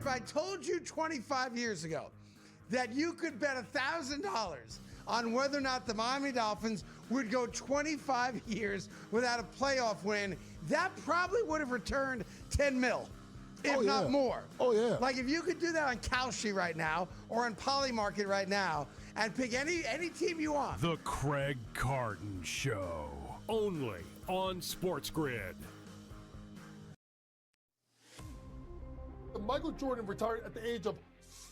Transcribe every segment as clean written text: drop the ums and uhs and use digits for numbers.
if I told you 25 years ago that you could bet $1,000 on whether or not the Miami Dolphins would go 25 years without a playoff win, that probably would have returned 10 mil, if not more. Oh, yeah. Like if you could do that on Kalshi right now or on Polymarket right now and pick any team you want. The Craig Carton Show, only on SportsGrid. Michael Jordan retired at the age of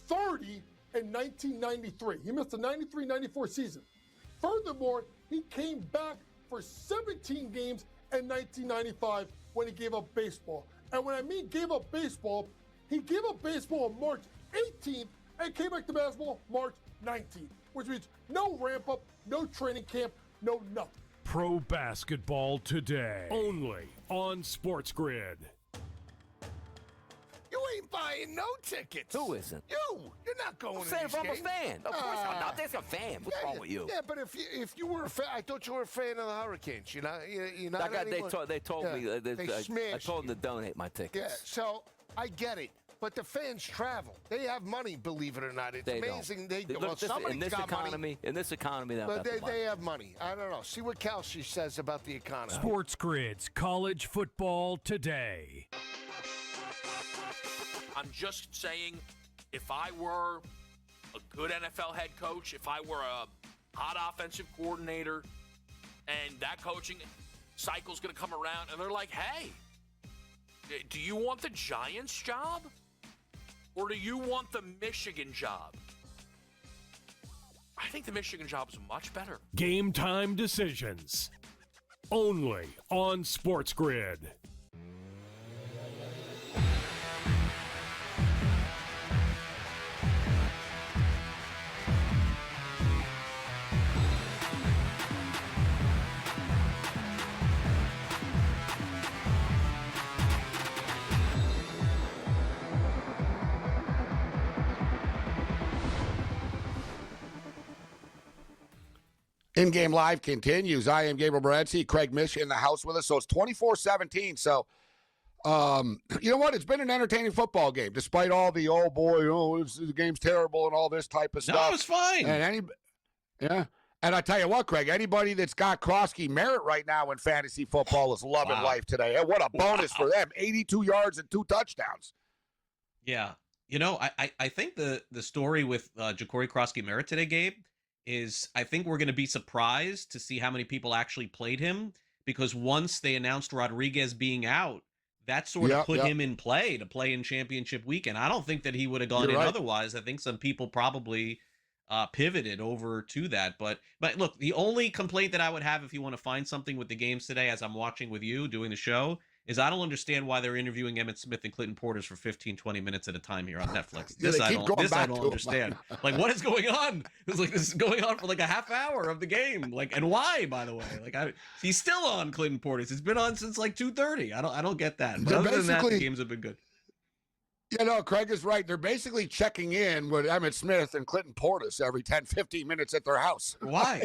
30 in 1993. He missed the 93-94 season. Furthermore, he came back for 17 games in 1995 when he gave up baseball. And when I mean gave up baseball, he gave up baseball on March 18th and came back to basketball March 19th, which means no ramp up, no training camp, no nothing. Pro basketball today, only on SportsGrid. You ain't buying no tickets. Who isn't? You're not going to I'm saying these if I'm a games. fan. Of course I'm not. There's a fan. What's wrong with you? Yeah, but if you were a fan, I thought you were a fan of the Hurricanes. You're not They told me. They I smashed told them you. to donate my tickets. Yeah, so I get it. But the fans travel. They have money, believe it or not. It's They amazing. don't. Well, somebody's in this got economy, money. in this economy, But they they have money. I don't know. See what Kalshi says about the economy. SportsGrid's college football today. I'm just saying, if I were a good NFL head coach, if I were a hot offensive coordinator, and that coaching cycle's going to come around, and they're like, hey, do you want the Giants job? Or do you want the Michigan job? I think the Michigan job is much better. Game time decisions, only on SportsGrid. In-game live continues. I am Gabriel Morency, Craig Mish in the house with us. So it's 24-17. So, you know what? It's been an entertaining football game, despite all the, oh, boy, the game's terrible and all this type of stuff. No, it's fine. And And I tell you what, Craig, anybody that's got Krosky Merritt right now in fantasy football is loving life today. And what a bonus for them. 82 yards and 2 touchdowns. Yeah. You know, I think the story with Ja'Cory Krosky Merritt today, Gabe, is I think we're going to be surprised to see how many people actually played him, because once they announced Rodriguez being out, that sort of put him in play to play in championship weekend. I don't think that he would have gone in otherwise. I think some people probably pivoted over to that. But look, the only complaint that I would have if you want to find something with the games today, as I'm watching with you doing the show, is I don't understand why they're interviewing Emmitt Smith and Clinton Portis for 15, 20 minutes at a time here on Netflix. This I don't understand. Like, what is going on? It's like this is going on for like a half hour of the game. Like, and why, by the way? Like, he's still on Clinton Portis. It's been on since like 2:30. I don't get that. But other than that, the games have been good. You know, Craig is right. They're basically checking in with Emmitt Smith and Clinton Portis every 10, 15 minutes at their house. Why?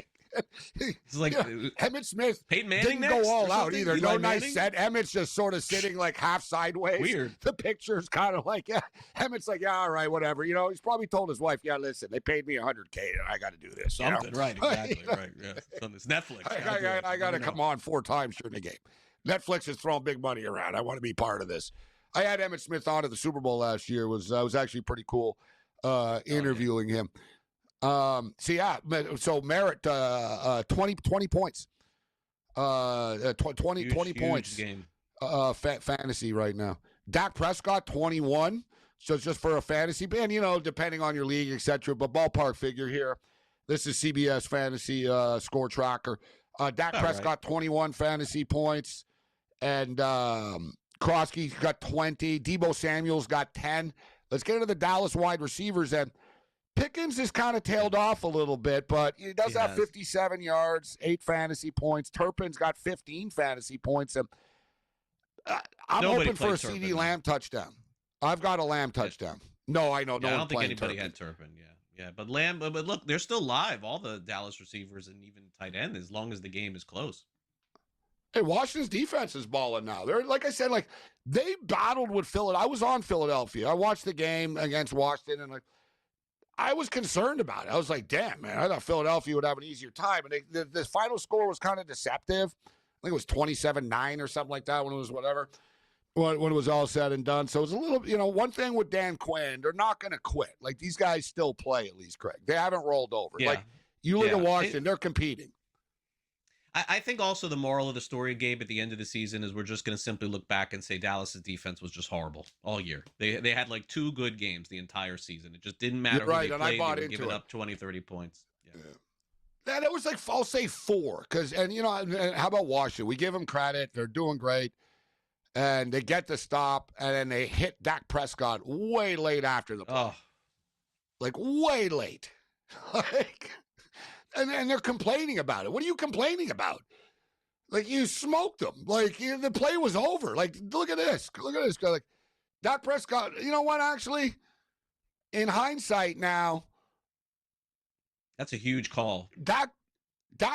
It's like Emmitt Smith Peyton Manning didn't go all out either. Eli No Manning? nice set. Emmitt's just sort of sitting like half sideways. Weird. The picture's kind of like, Emmitt's like, yeah, all right, whatever. You know, he's probably told his wife, yeah, listen, they paid me $100K and I got to do this. Something, right? Exactly, right. Yeah. Something. It's Netflix. I got to come on 4 times during the game. Netflix is throwing big money around. I want to be part of this. I had Emmitt Smith on at the Super Bowl last year. Was actually pretty cool interviewing him. So Merritt, 20 points. 20 points. Game. Fantasy right now. Dak Prescott, 21. So it's just for a fantasy. And, you know, depending on your league, et but ballpark figure here. This is CBS Fantasy Score Tracker. Dak Prescott, 21 fantasy points. And Krosky's got 20. Deebo Samuel's got 10. Let's get into the Dallas wide receivers. And Pickens has kind of tailed off a little bit, but he does have 57 yards, 8 fantasy points. Turpin's got 15 fantasy points. And I'm hoping for a CeeDee Lamb touchdown. I've got a Lamb touchdown. No, I know. Yeah, I don't think anybody had Turpin. Yeah. But Lamb, but look, they're still live. All the Dallas receivers and even tight end, as long as the game is close. Hey, Washington's defense is balling now. They're, like I said, like they battled with Philadelphia. I was on Philadelphia. I watched the game against Washington, and like I was concerned about it. I was like, damn, man, I thought Philadelphia would have an easier time. And the final score was kind of deceptive. I think it was 27-9 or something like that when it was whatever, when it was all said and done. So it was a little, one thing with Dan Quinn, they're not going to quit. Like these guys still play at least, Craig. They haven't rolled over. Yeah. Like you look at Washington, they're competing. I think also the moral of the story, Gabe, at the end of the season is we're just going to simply look back and say Dallas's defense was just horrible all year. They had like 2 good games the entire season. It just didn't matter who they played. They were giving up 20, 30 points. Yeah, it was like, I'll say 4. And how about Washington? We give them credit. They're doing great. And they get the stop, and then they hit Dak Prescott way late after the play. Oh. Like, way late. And they're complaining about it. What are you complaining about? Like, you smoked them. Like, the play was over. Like, look at this. Look at this. Like, Dak Prescott, you know what, actually? In hindsight now. That's a huge call. Dak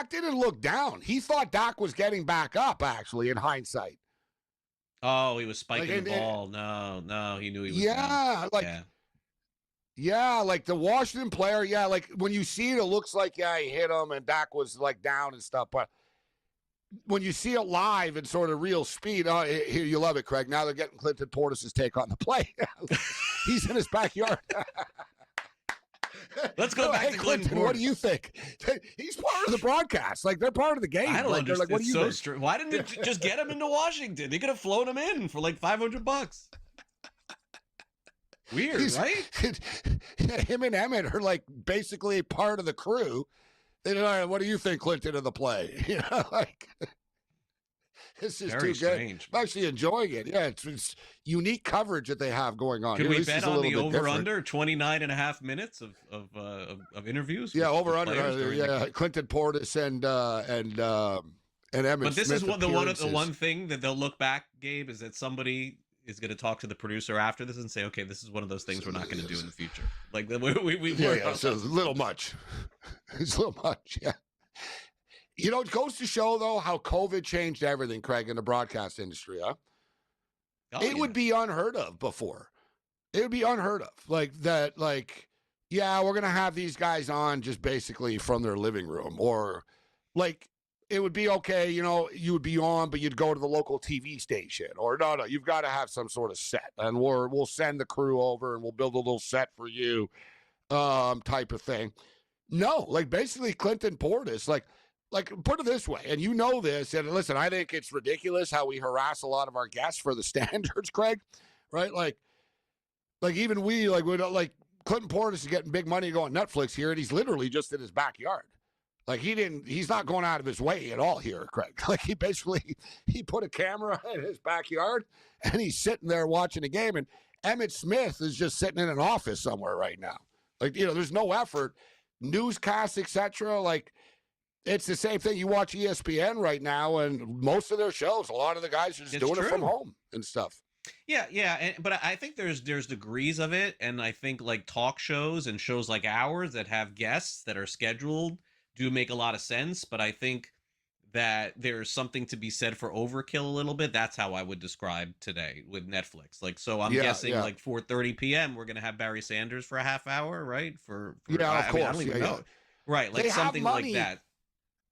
didn't look down. He thought Dak was getting back up, actually, in hindsight. Oh, he was spiking the ball. No, he knew he was down. Yeah, like the Washington player, like when you see it, it looks like, he hit him and Dak was like down and stuff. But when you see it live in sort of real speed, here you love it, Craig. Now they're getting Clinton Portis' take on the play. He's in his backyard. Let's go back to Clinton. What do you think? He's part of the broadcast. Like they're part of the game. I don't understand. Like, what do you think? Why didn't they just get him into Washington? They could have flown him in for like $500. Weird, right? Him and Emmett are like basically part of the crew. They don't. What do you think, Clinton, of the play? This is very too strange. good. I'm actually enjoying it. Yeah, it's unique coverage that they have going on. Could we This bet is a on little the bit over/under 29.5 minutes of interviews? Yeah, over/under. Yeah, Clinton Portis and Emmett. But this Smith is the one thing that they'll look back, Gabe, is that somebody is going to talk to the producer after this and say, okay, this is one of those things we're not going to do in the future. Like so it's a little much. It's a little much. Yeah. It goes to show though how COVID changed everything, Craig, in the broadcast industry. Huh? It would be unheard of before. It would be unheard of. Like that. Like, yeah, we're gonna have these guys on just basically from their living room, or like. It would be okay, you would be on, but you'd go to the local TV station. Or no, you've got to have some sort of set. And we'll send the crew over and we'll build a little set for you type of thing. No, like basically Clinton Portis, like put it this way, and you know this, and listen, I think it's ridiculous how we harass a lot of our guests for the standards, Craig, right? Like even we, Clinton Portis is getting big money to go on Netflix here, and he's literally just in his backyard. Like he's not going out of his way at all here, Craig. Like he put a camera in his backyard and he's sitting there watching the game. And Emmitt Smith is just sitting in an office somewhere right now. Like, there's no effort, newscasts, etc. Like it's the same thing. You watch ESPN right now and most of their shows, a lot of the guys are just doing it from home and stuff. Yeah. But I think there's degrees of it. And I think like talk shows and shows like ours that have guests that are scheduled do make a lot of sense, but I think that there's something to be said for overkill a little bit. That's how I would describe today with Netflix. Like, so I'm guessing like 4:30 p.m. we're gonna have Barry Sanders for a half hour, right? For of course. I don't even know. Right, like they something like that,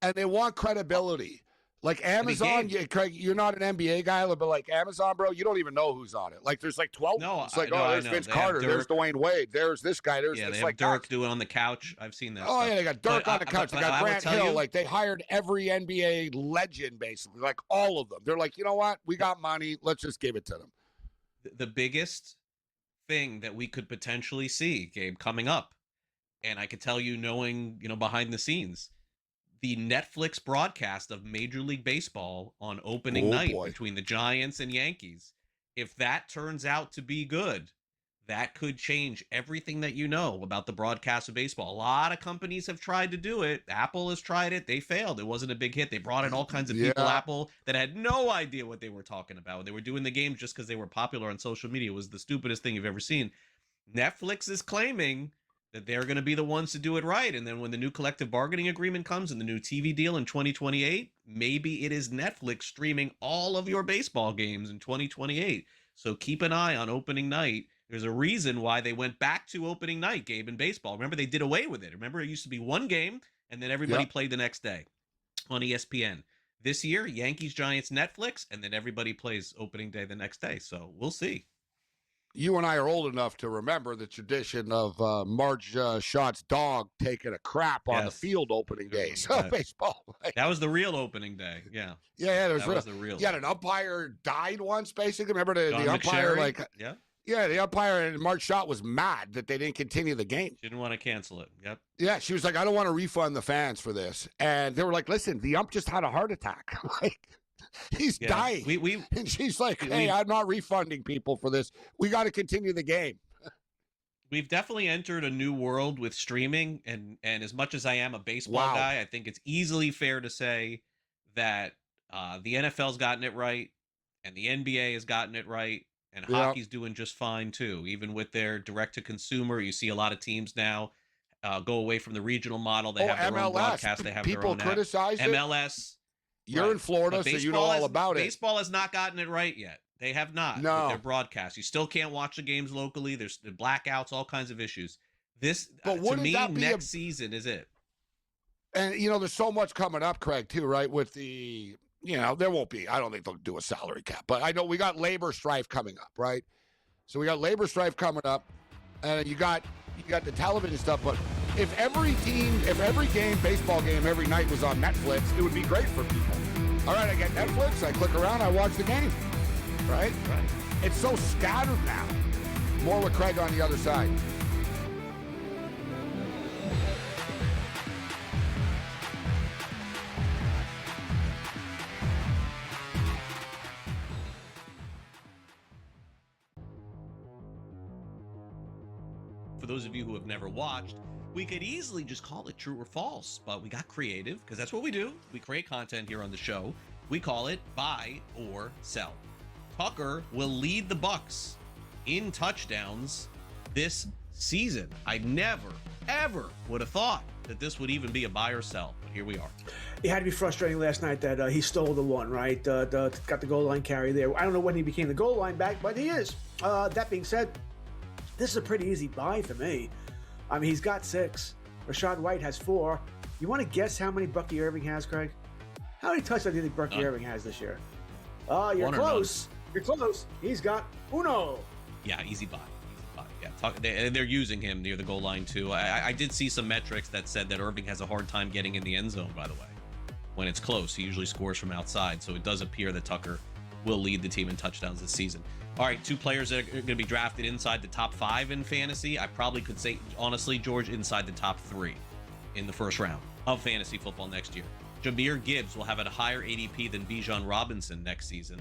and they want credibility. Like Amazon, Craig, you're not an NBA guy, but like Amazon, bro, you don't even know who's on it. Like there's like 12. No, it's like, there's Vince Carter, there's Dwayne Wade, there's this guy, there's they it's have like Dirk doing on the couch. I've seen that. Oh stuff. yeah, they got Dirk on the couch. They got Grant Hill. Like they hired every NBA legend, basically, like all of them. They're like, you know what? We got money. Let's just give it to them. The biggest thing that we could potentially see, Gabe, coming up, and I could tell you, knowing behind the scenes. The Netflix broadcast of Major League Baseball on opening night between the Giants and Yankees. If that turns out to be good, that could change everything that you know about the broadcast of baseball. A lot of companies have tried to do it. Apple has tried it. They failed. It wasn't a big hit. They brought in all kinds of people, Apple, that had no idea what they were talking about. They were doing the games just because they were popular on social media. It was the stupidest thing you've ever seen. Netflix is claiming that they're going to be the ones to do it right. And then when the new collective bargaining agreement comes and the new TV deal in 2028, maybe it is Netflix streaming all of your baseball games in 2028. So keep an eye on opening night. There's a reason why they went back to opening night, Gabe, in baseball. Remember, they did away with it. Remember, it used to be one game, and then everybody played the next day on ESPN. This year, Yankees, Giants, Netflix, and then everybody plays opening day the next day. So we'll see. You and I are old enough to remember the tradition of Marge Schott's dog taking a crap on the field opening days of baseball. That was the real opening day. Yeah. Yeah, that was the real. Yeah, an umpire died once, basically. Remember the umpire, McSherry? Yeah, the umpire and Marge Schott was mad that they didn't continue the game. She didn't want to cancel it. Yep. Yeah, she was like, I don't want to refund the fans for this. And they were like, listen, the ump just had a heart attack. Like, he's dying. And she's like, hey, I'm not refunding people for this. We got to continue the game. We've definitely entered a new world with streaming. And as much as I am a baseball guy, I think it's easily fair to say that the NFL's gotten it right and the NBA has gotten it right. And hockey's doing just fine, too. Even with their direct-to-consumer, you see a lot of teams now go away from the regional model. They have their MLS. own broadcast. They have their own criticize app. MLS. You're in Florida, so you know all about it. Baseball has not gotten it right yet. They have not with their broadcast. You still can't watch the games locally. There's the blackouts, all kinds of issues. This, to me, next season is it. And, there's so much coming up, Craig, too, right, with the... there won't be. I don't think they'll do a salary cap. But I know we got labor strife coming up, right? So we got labor strife coming up, and you got the television stuff. But if every game, baseball game, every night was on Netflix, it would be great for people. All right, I get Netflix. I click around. I watch the game. Right? It's so scattered now. More with Craig on the other side. For those of you who have never watched, we could easily just call it true or false, but we got creative because that's what we do. We create content here on the show. We call it buy or sell. Tucker will lead the Bucks in touchdowns this season. I never, ever would have thought that this would even be a buy or sell, but here we are. It had to be frustrating last night that he stole the one, right? Got the goal line carry there. I don't know when he became the goal line back, but he is. That being said, this is a pretty easy buy for me. I mean, he's got 6. Rashad White has 4. You want to guess how many Bucky Irving has, Craig? How many touchdowns do you think Bucky Irving has this year? You're close. You're close. He's got 1. Yeah, easy buy. Yeah, they're using him near the goal line, too. I did see some metrics that said that Irving has a hard time getting in the end zone, by the way. When it's close, he usually scores from outside, so it does appear that Tucker will lead the team in touchdowns this season. All right, 2 players that are going to be drafted inside the top 5 in fantasy. I probably could say, honestly, George, inside the top 3 in the first round of fantasy football next year. Jahmyr Gibbs will have a higher ADP than Bijan Robinson next season.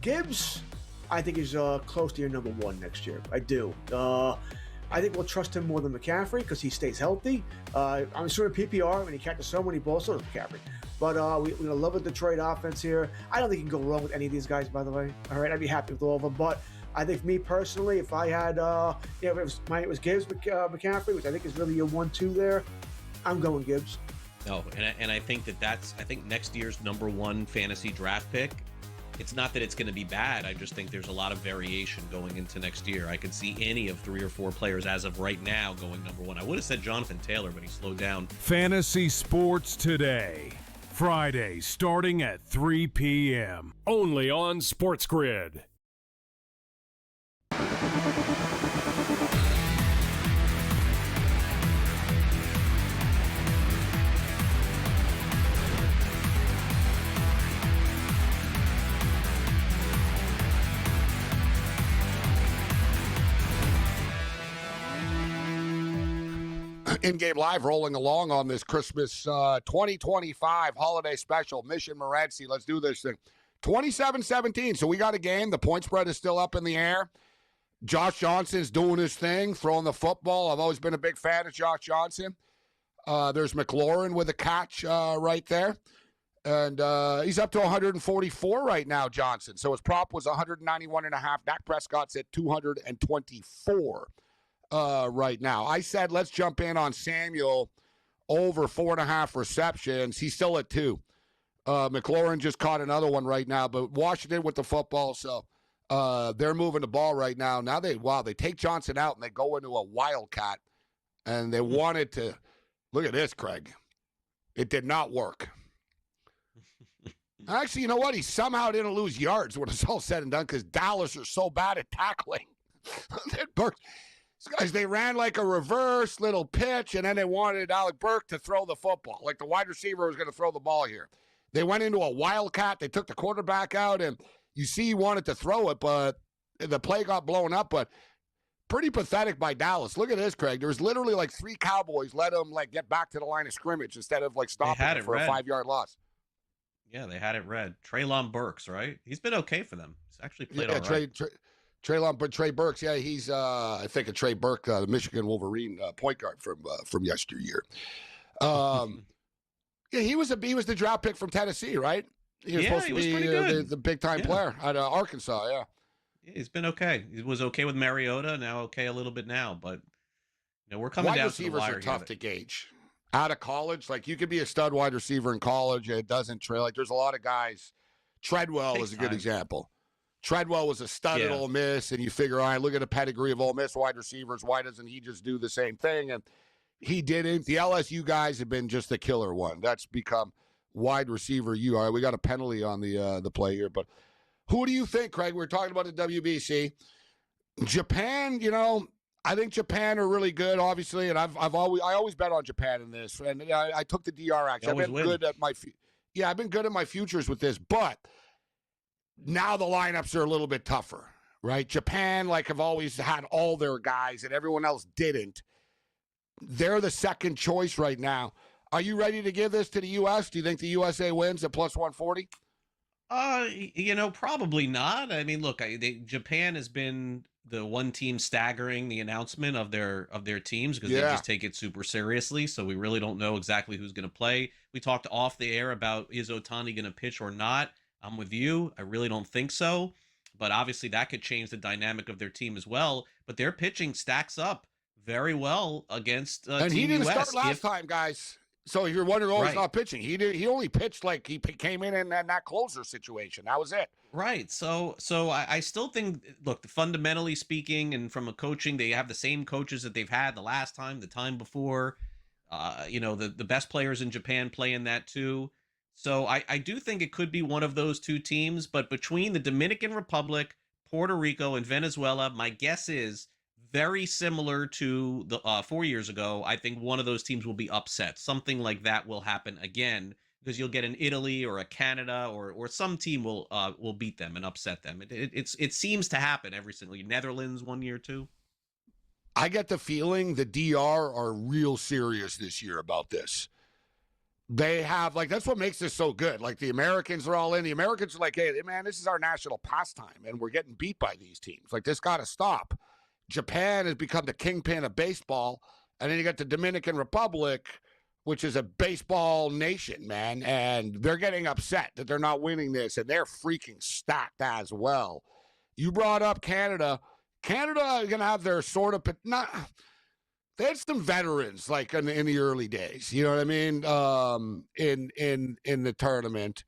Gibbs, I think, is close to your number 1 next year. I do. I think we'll trust him more than McCaffrey because he stays healthy. I'm sure in PPR, when he catches so many balls, so does McCaffrey. But we're going to love the Detroit offense here. I don't think you can go wrong with any of these guys, by the way. All right, I'd be happy with all of them. But I think me personally, if I had, if it was Gibbs, McCaffrey, which I think is really your 1-2 there, I'm going Gibbs. No, and I think I think next year's number 1 fantasy draft pick, it's not that it's going to be bad. I just think there's a lot of variation going into next year. I could see any of 3 or 4 players as of right now going number 1. I would have said Jonathan Taylor, but he slowed down. Fantasy Sports Today. Friday, starting at 3 p.m. Only on SportsGrid. In-game live rolling along on this Christmas 2025 holiday special. Mish and Morency, let's do this thing. 27-17, so we got a game. The point spread is still up in the air. Josh Johnson's doing his thing, throwing the football. I've always been a big fan of Josh Johnson. There's McLaurin with a catch right there. And he's up to 144 right now, Johnson. So his prop was 191.5. Dak Prescott's at 224. right now. I said let's jump in on Samuel over 4.5 receptions. He's still at 2. McLaurin just caught another one right now, but Washington with the football, so they're moving the ball right now. Now they take Johnson out and they go into a wildcat, and they wanted to look at this, Craig. It did not work. Actually, you know what? He somehow didn't lose yards when it's all said and done because Dallas are so bad at tackling. Guys, they ran like a reverse little pitch, and then they wanted Alec Burke to throw the football, like the wide receiver was going to throw the ball here. They went into a wildcat. They took the quarterback out, and you see he wanted to throw it, but the play got blown up. But pretty pathetic by Dallas. Look at this, Craig. There was literally like 3 Cowboys let him like get back to the line of scrimmage instead of like stopping it for a 5-yard loss. Yeah, they had it read. Treylon Burks, right? He's been okay for them. He's actually played all right. Trey Burks, yeah, he's I think a Trey Burke, the Michigan Wolverine point guard from yesteryear. Yeah, he was the draft pick from Tennessee, right? He was supposed to be the big time player out of Arkansas. Yeah, he's been okay. He was okay with Mariota, now okay a little bit now, but we're coming down to the wire. Wide receivers are tough to gauge. Out of college, like you could be a stud wide receiver in college, and it doesn't trail. Like there's a lot of guys. Treadwell is a good example. Treadwell was a stud at Ole Miss, and you figure, all right, look at the pedigree of Ole Miss wide receivers. Why doesn't he just do the same thing? And he didn't. The LSU guys have been just the killer one. That's become wide receiver. All right, we got a penalty on the play here, but who do you think, Craig? We're talking about the WBC. Japan, I think Japan are really good, obviously, and I always bet on Japan in this, and I took the DRX. I've been good at I've been good at my futures with this, but now the lineups are a little bit tougher, right? Japan, have always had all their guys, and everyone else didn't. They're the second choice right now. Are you ready to give this to the U.S.? Do you think the USA wins at plus 140? Probably not. I mean, look, Japan has been the one team staggering the announcement of their teams because they just take it super seriously. So we really don't know exactly who's going to play. We talked off the air about is Ohtani going to pitch or not. I'm with you. I really don't think so. But obviously that could change the dynamic of their team as well. But their pitching stacks up very well against and Team he didn't US. start last time, guys. So if you're wondering, he's not pitching. He only pitched like he came in that closer situation. That was it. Right. So I still think, look, fundamentally speaking, and from a coaching, they have the same coaches that they've had the last time, the time before. The best players in Japan play in that too. So I do think it could be one of those two teams. But between the Dominican Republic, Puerto Rico, and Venezuela, my guess is very similar to the 4 years ago. I think one of those teams will be upset. Something like that will happen again because you'll get an Italy or a Canada or some team will beat them and upset them. It seems to happen every single year. Netherlands 1 year too. I get the feeling the DR are real serious this year about this. They have that's what makes this so good. Like the Americans are all in. The Americans are like, hey, man, this is our national pastime, and we're getting beat by these teams. Like this got to stop. Japan has become the kingpin of baseball, and then you got the Dominican Republic, which is a baseball nation, man, and they're getting upset that they're not winning this, and they're freaking stacked as well. You brought up Canada. Canada are going to have their sort of they had some veterans in the early days, you know what I mean? In the tournament.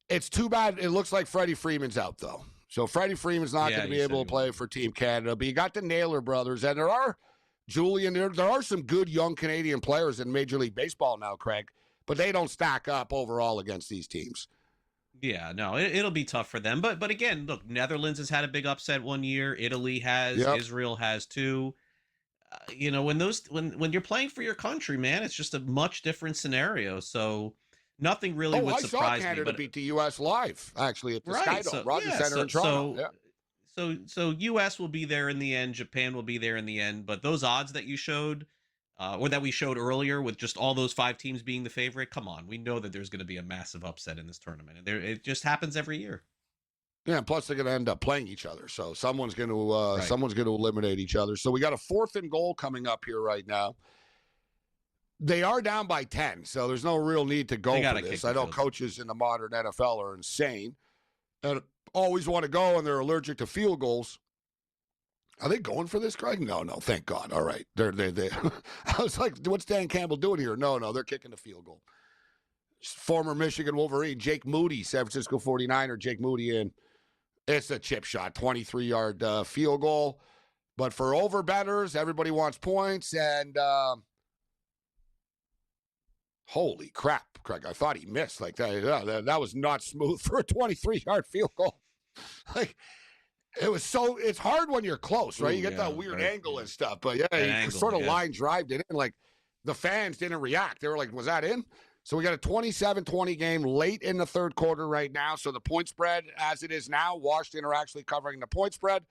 It's too bad. It looks like Freddie Freeman's out though. So Freddie Freeman's not going to be able to play for Team Canada, but you got the Naylor brothers, and there are there are some good young Canadian players in Major League Baseball now, Craig, but they don't stack up overall against these teams. Yeah, no, it'll be tough for them. But again, look, Netherlands has had a big upset 1 year. Italy has, Israel has too. When you're playing for your country, man, it's just a much different scenario. So nothing really would surprise me. I saw Canada beat the U.S. live, actually, at the Skydome, Rogers Center in Toronto. So U.S. will be there in the end. Japan will be there in the end. But those odds that you showed, or that we showed earlier with just all those 5 teams being the favorite, come on. We know that there's going to be a massive upset in this tournament. And it just happens every year. Yeah, and plus they're going to end up playing each other. So someone's going to eliminate each other. So we got a 4th and goal coming up here right now. They are down by 10, so there's no real need to go for this. I know coaches in the modern NFL are insane and always want to go, and they're allergic to field goals. Are they going for this, Greg? No, thank God. All right. They I was like, what's Dan Campbell doing here? No, they're kicking the field goal. Former Michigan Wolverine, Jake Moody, San Francisco 49er, Jake Moody in. It's a chip shot, 23-yard field goal. But for over-bettors, everybody wants points. And holy crap, Craig, I thought he missed. Like, that was not smooth for a 23-yard field goal. Like, it's hard when you're close, right? You get that weird angle and stuff. But, he sort of line drived it in. Like, the fans didn't react. They were like, was that in? So we got a 27-20 game late in the third quarter right now. So the point spread, as it is now, Washington are actually covering the point spread.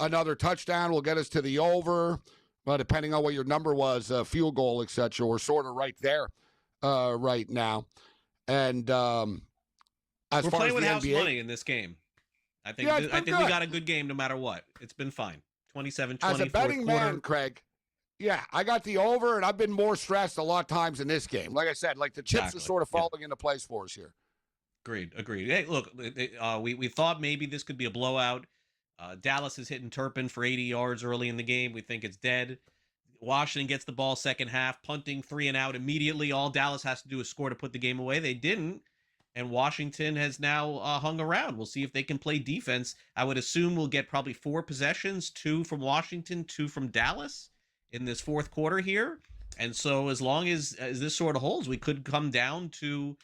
Another touchdown will get us to the over. But depending on what your number was, field goal, et cetera, we're sort of right there right now. And as we're far playing as with the house NBA, money in this game. I think we got a good game no matter what. It's been fine. 27-20. as a betting man, Craig, yeah, I got the over, and I've been more stressed a lot of times in this game. Like I said, like the chips are sort of falling into place for us here. Agreed. Hey, look, we thought maybe this could be a blowout. Dallas is hitting Turpin for 80 yards early in the game. We think it's dead. Washington gets the ball second half, punting 3 and out immediately. All Dallas has to do is score to put the game away. They didn't, and Washington has now hung around. We'll see if they can play defense. I would assume we'll get probably 4 possessions, 2 from Washington, 2 from Dallas in this fourth quarter here. And so as long as this sort of holds, we could come down to,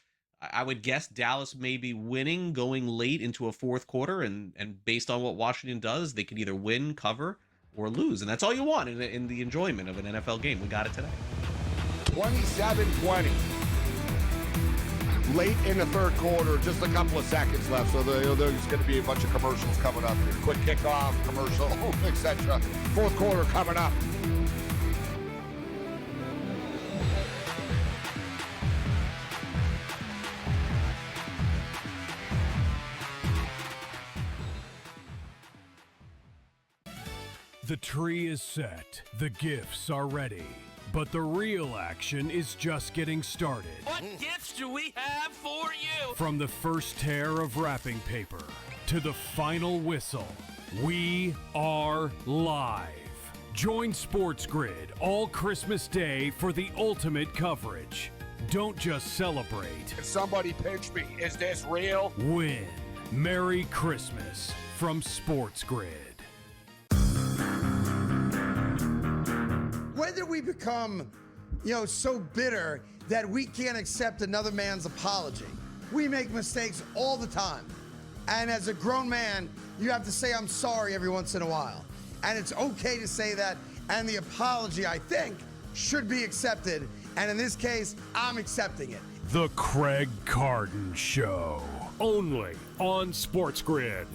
I would guess, Dallas maybe winning going late into a fourth quarter. And based on what Washington does, they could either win, cover, or lose. And that's all you want in the enjoyment of an NFL game. We got it today. 27-20. Late in the third quarter, just a couple of seconds left. So there's going to be a bunch of commercials coming up here. Quick kickoff, commercial, etc. Fourth quarter coming up. The tree is set, the gifts are ready, but the real action is just getting started. What gifts do we have for you? From the first tear of wrapping paper to the final whistle, we are live. Join SportsGrid all Christmas Day for the ultimate coverage. Don't just celebrate. Somebody pinch me. Is this real? Win. Merry Christmas from SportsGrid. When did we become, so bitter that we can't accept another man's apology? We make mistakes all the time. And as a grown man, you have to say, I'm sorry every once in a while. And it's okay to say that. And the apology, I think, should be accepted. And in this case, I'm accepting it. The Craig Carden Show. Only on SportsGrid.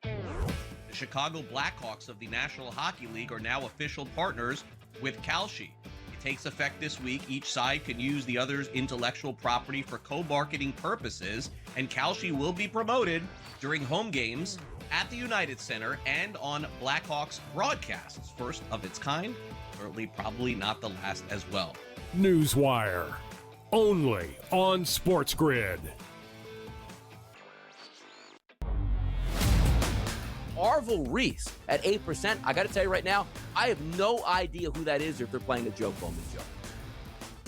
The Chicago Blackhawks of the National Hockey League are now official partners with Kalshi. It takes effect this week. Each side can use the other's intellectual property for co-marketing purposes, and Kalshi will be promoted during home games at the United Center and on Blackhawks broadcasts. First of its kind, certainly probably not the last as well. Newswire. Only on SportsGrid. Arvel Reese at 8%. I got to tell you right now, I have no idea who that is or if they're playing a joke on the show.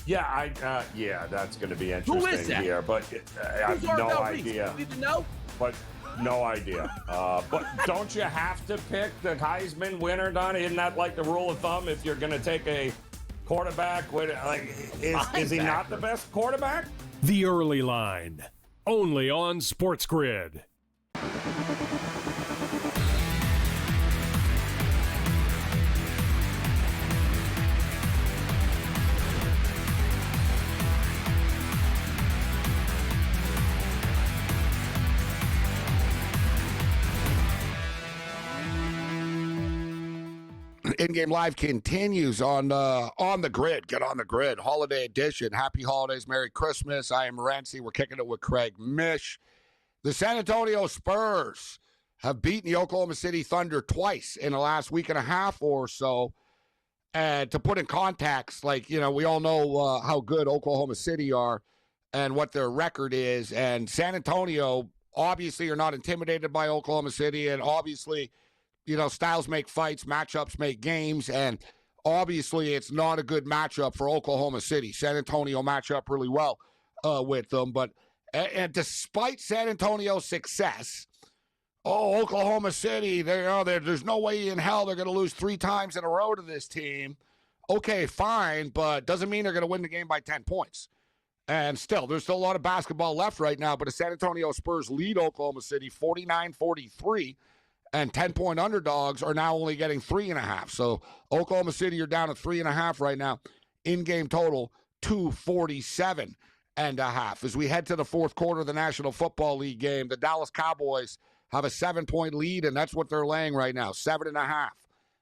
Yeah, that's going to be interesting Who is that? here, but I have no idea. You need to know? But no idea. But don't you have to pick the Heisman winner, Don? Isn't that like the rule of thumb if you're going to take a quarterback? Is he not the best quarterback? The Early Line. Only on SportsGrid. In-game live continues on the grid. Get on the grid. Holiday edition. Happy holidays. Merry Christmas. I am Morency. We're kicking it with Craig Mish. The San Antonio Spurs have beaten the Oklahoma City Thunder twice in the last week and a half or so. And to put in context, we all know how good Oklahoma City are and what their record is. And San Antonio obviously are not intimidated by Oklahoma City, and obviously, styles make fights, matchups make games, and obviously it's not a good matchup for Oklahoma City. San Antonio match up really well with them, but and despite San Antonio's success, Oklahoma City, there's no way in hell they're going to lose 3 times in a row to this team. Okay, fine, but doesn't mean they're going to win the game by 10 points. And still, there's still a lot of basketball left right now, but the San Antonio Spurs lead Oklahoma City 49-43, and 10-point underdogs are now only getting 3.5. So Oklahoma City are down at 3.5 right now. In-game total, 247.5. As we head to the fourth quarter of the National Football League game, the Dallas Cowboys have a 7-point lead, and that's what they're laying right now, 7.5.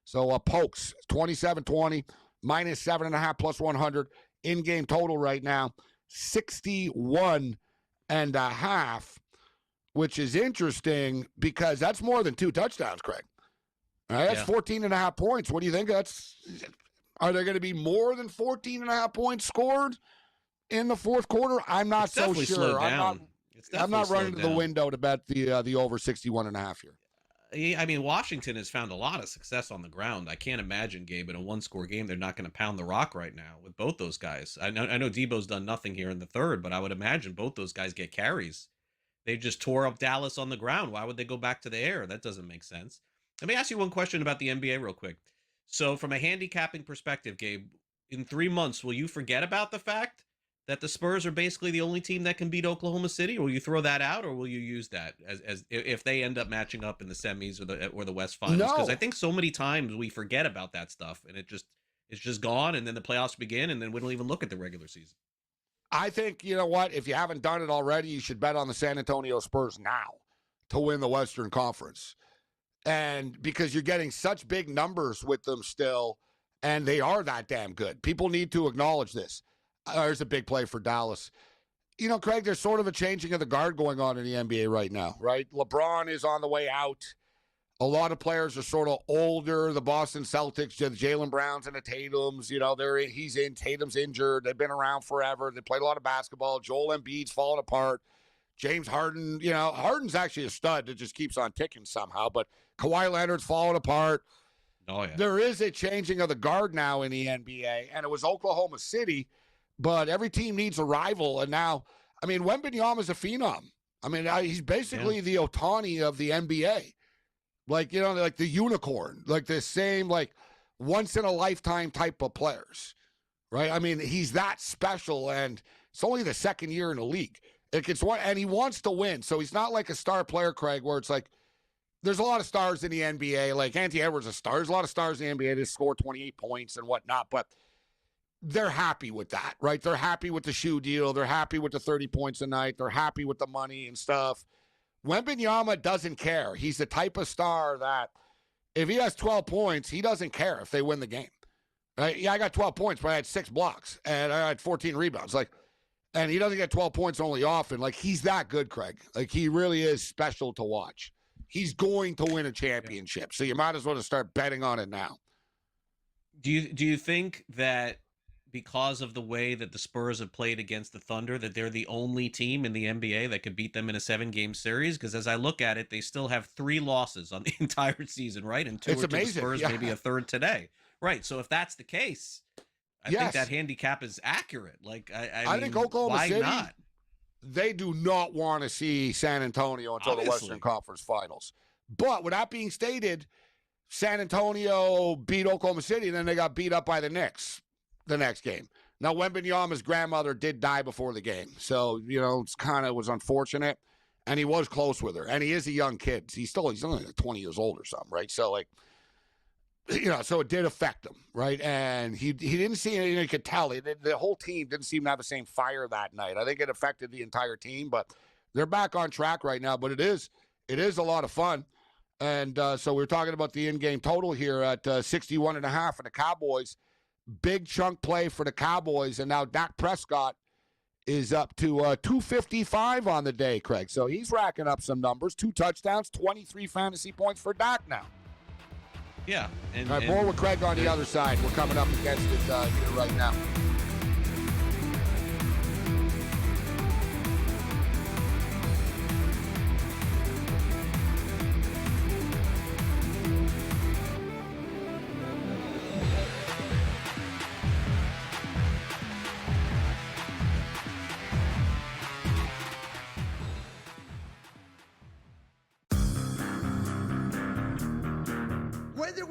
So Pokes, 27-20, minus 7.5, plus 100. In-game total right now, 61.5, which is interesting because that's more than 2 touchdowns, Craig. All right, that's 14.5 points. What do you think? Are there going to be more than 14.5 points scored in the fourth quarter? I'm not so sure. I'm not running to the window to bet the over 61.5 here. I mean, Washington has found a lot of success on the ground. I can't imagine, Gabe, in a 1-score game, they're not going to pound the rock right now with both those guys. I know Debo's done nothing here in the third, but I would imagine both those guys get carries. They just tore up Dallas on the ground. Why would they go back to the air? That doesn't make sense. Let me ask you one question about the NBA real quick. So from a handicapping perspective, Gabe, in 3 months, will you forget about the fact that the Spurs are basically the only team that can beat Oklahoma City? Or will you throw that out, or will you use that as if they end up matching up in the semis or the West Finals? Because I think so many times we forget about that stuff, and it's just gone, and then the playoffs begin, and then we don't even look at the regular season. I think, you know what, if you haven't done it already, you should bet on the San Antonio Spurs now to win the Western Conference. And because you're getting such big numbers with them still, and they are that damn good. People need to acknowledge this. There's a big play for Dallas. Craig, there's sort of a changing of the guard going on in the NBA right now, right? LeBron is on the way out. A lot of players are sort of older. The Boston Celtics, the Jaylen Browns and the Tatums, he's in. Tatum's injured. They've been around forever. They played a lot of basketball. Joel Embiid's falling apart. James Harden, Harden's actually a stud that just keeps on ticking somehow, but Kawhi Leonard's falling apart. Oh, yeah. There is a changing of the guard now in the NBA, and it was Oklahoma City, but every team needs a rival. And now, Wembanyama's a phenom. He's basically the Ohtani of the NBA. Like the unicorn, like the same, once-in-a-lifetime type of players, right? He's that special, and it's only the second year in the league. And he wants to win, so he's not like a star player, Craig, where it's like there's a lot of stars in the NBA. Like Anthony Edwards is a star. There's a lot of stars in the NBA that score 28 points and whatnot, but they're happy with that, right? They're happy with the shoe deal. They're happy with the 30 points a night. They're happy with the money and stuff. Wembanyama doesn't care. He's the type of star that if he has 12 points, he doesn't care if they win the game. Right? Yeah, I got 12 points, but I had 6 blocks and I had 14 rebounds. And he doesn't get 12 points only often. He's that good, Craig. He really is special to watch. He's going to win a championship, so you might as well just start betting on it now. Do you think that because of the way that the Spurs have played against the Thunder, that they're the only team in the NBA that could beat them in a 7-game series? Because as I look at it, they still have 3 losses on the entire season, right? And 2 are to the Spurs, maybe a third today. Right, so if that's the case, I think that handicap is accurate. I think Oklahoma City, not? They do not want to see San Antonio until the Western Conference Finals. But with that being stated, San Antonio beat Oklahoma City, and then they got beat up by the Knicks the next game. Now, Wembanyama's grandmother did die before the game, so, it's kind of was unfortunate, and he was close with her, and he is a young kid. He's only 20 years old or something, right? So, so it did affect him, right? And he didn't see anything. You could tell. The whole team didn't seem to have the same fire that night. I think it affected the entire team, but they're back on track right now. But it is a lot of fun. And so we're talking about the in-game total here at 61.5 for the Cowboys. Big chunk play for the Cowboys. And now Dak Prescott is up to 255 on the day, Craig. So he's racking up some numbers. 2 touchdowns, 23 fantasy points for Dak now. Yeah. All right, more with Craig on the other side. We're coming up against it here right now.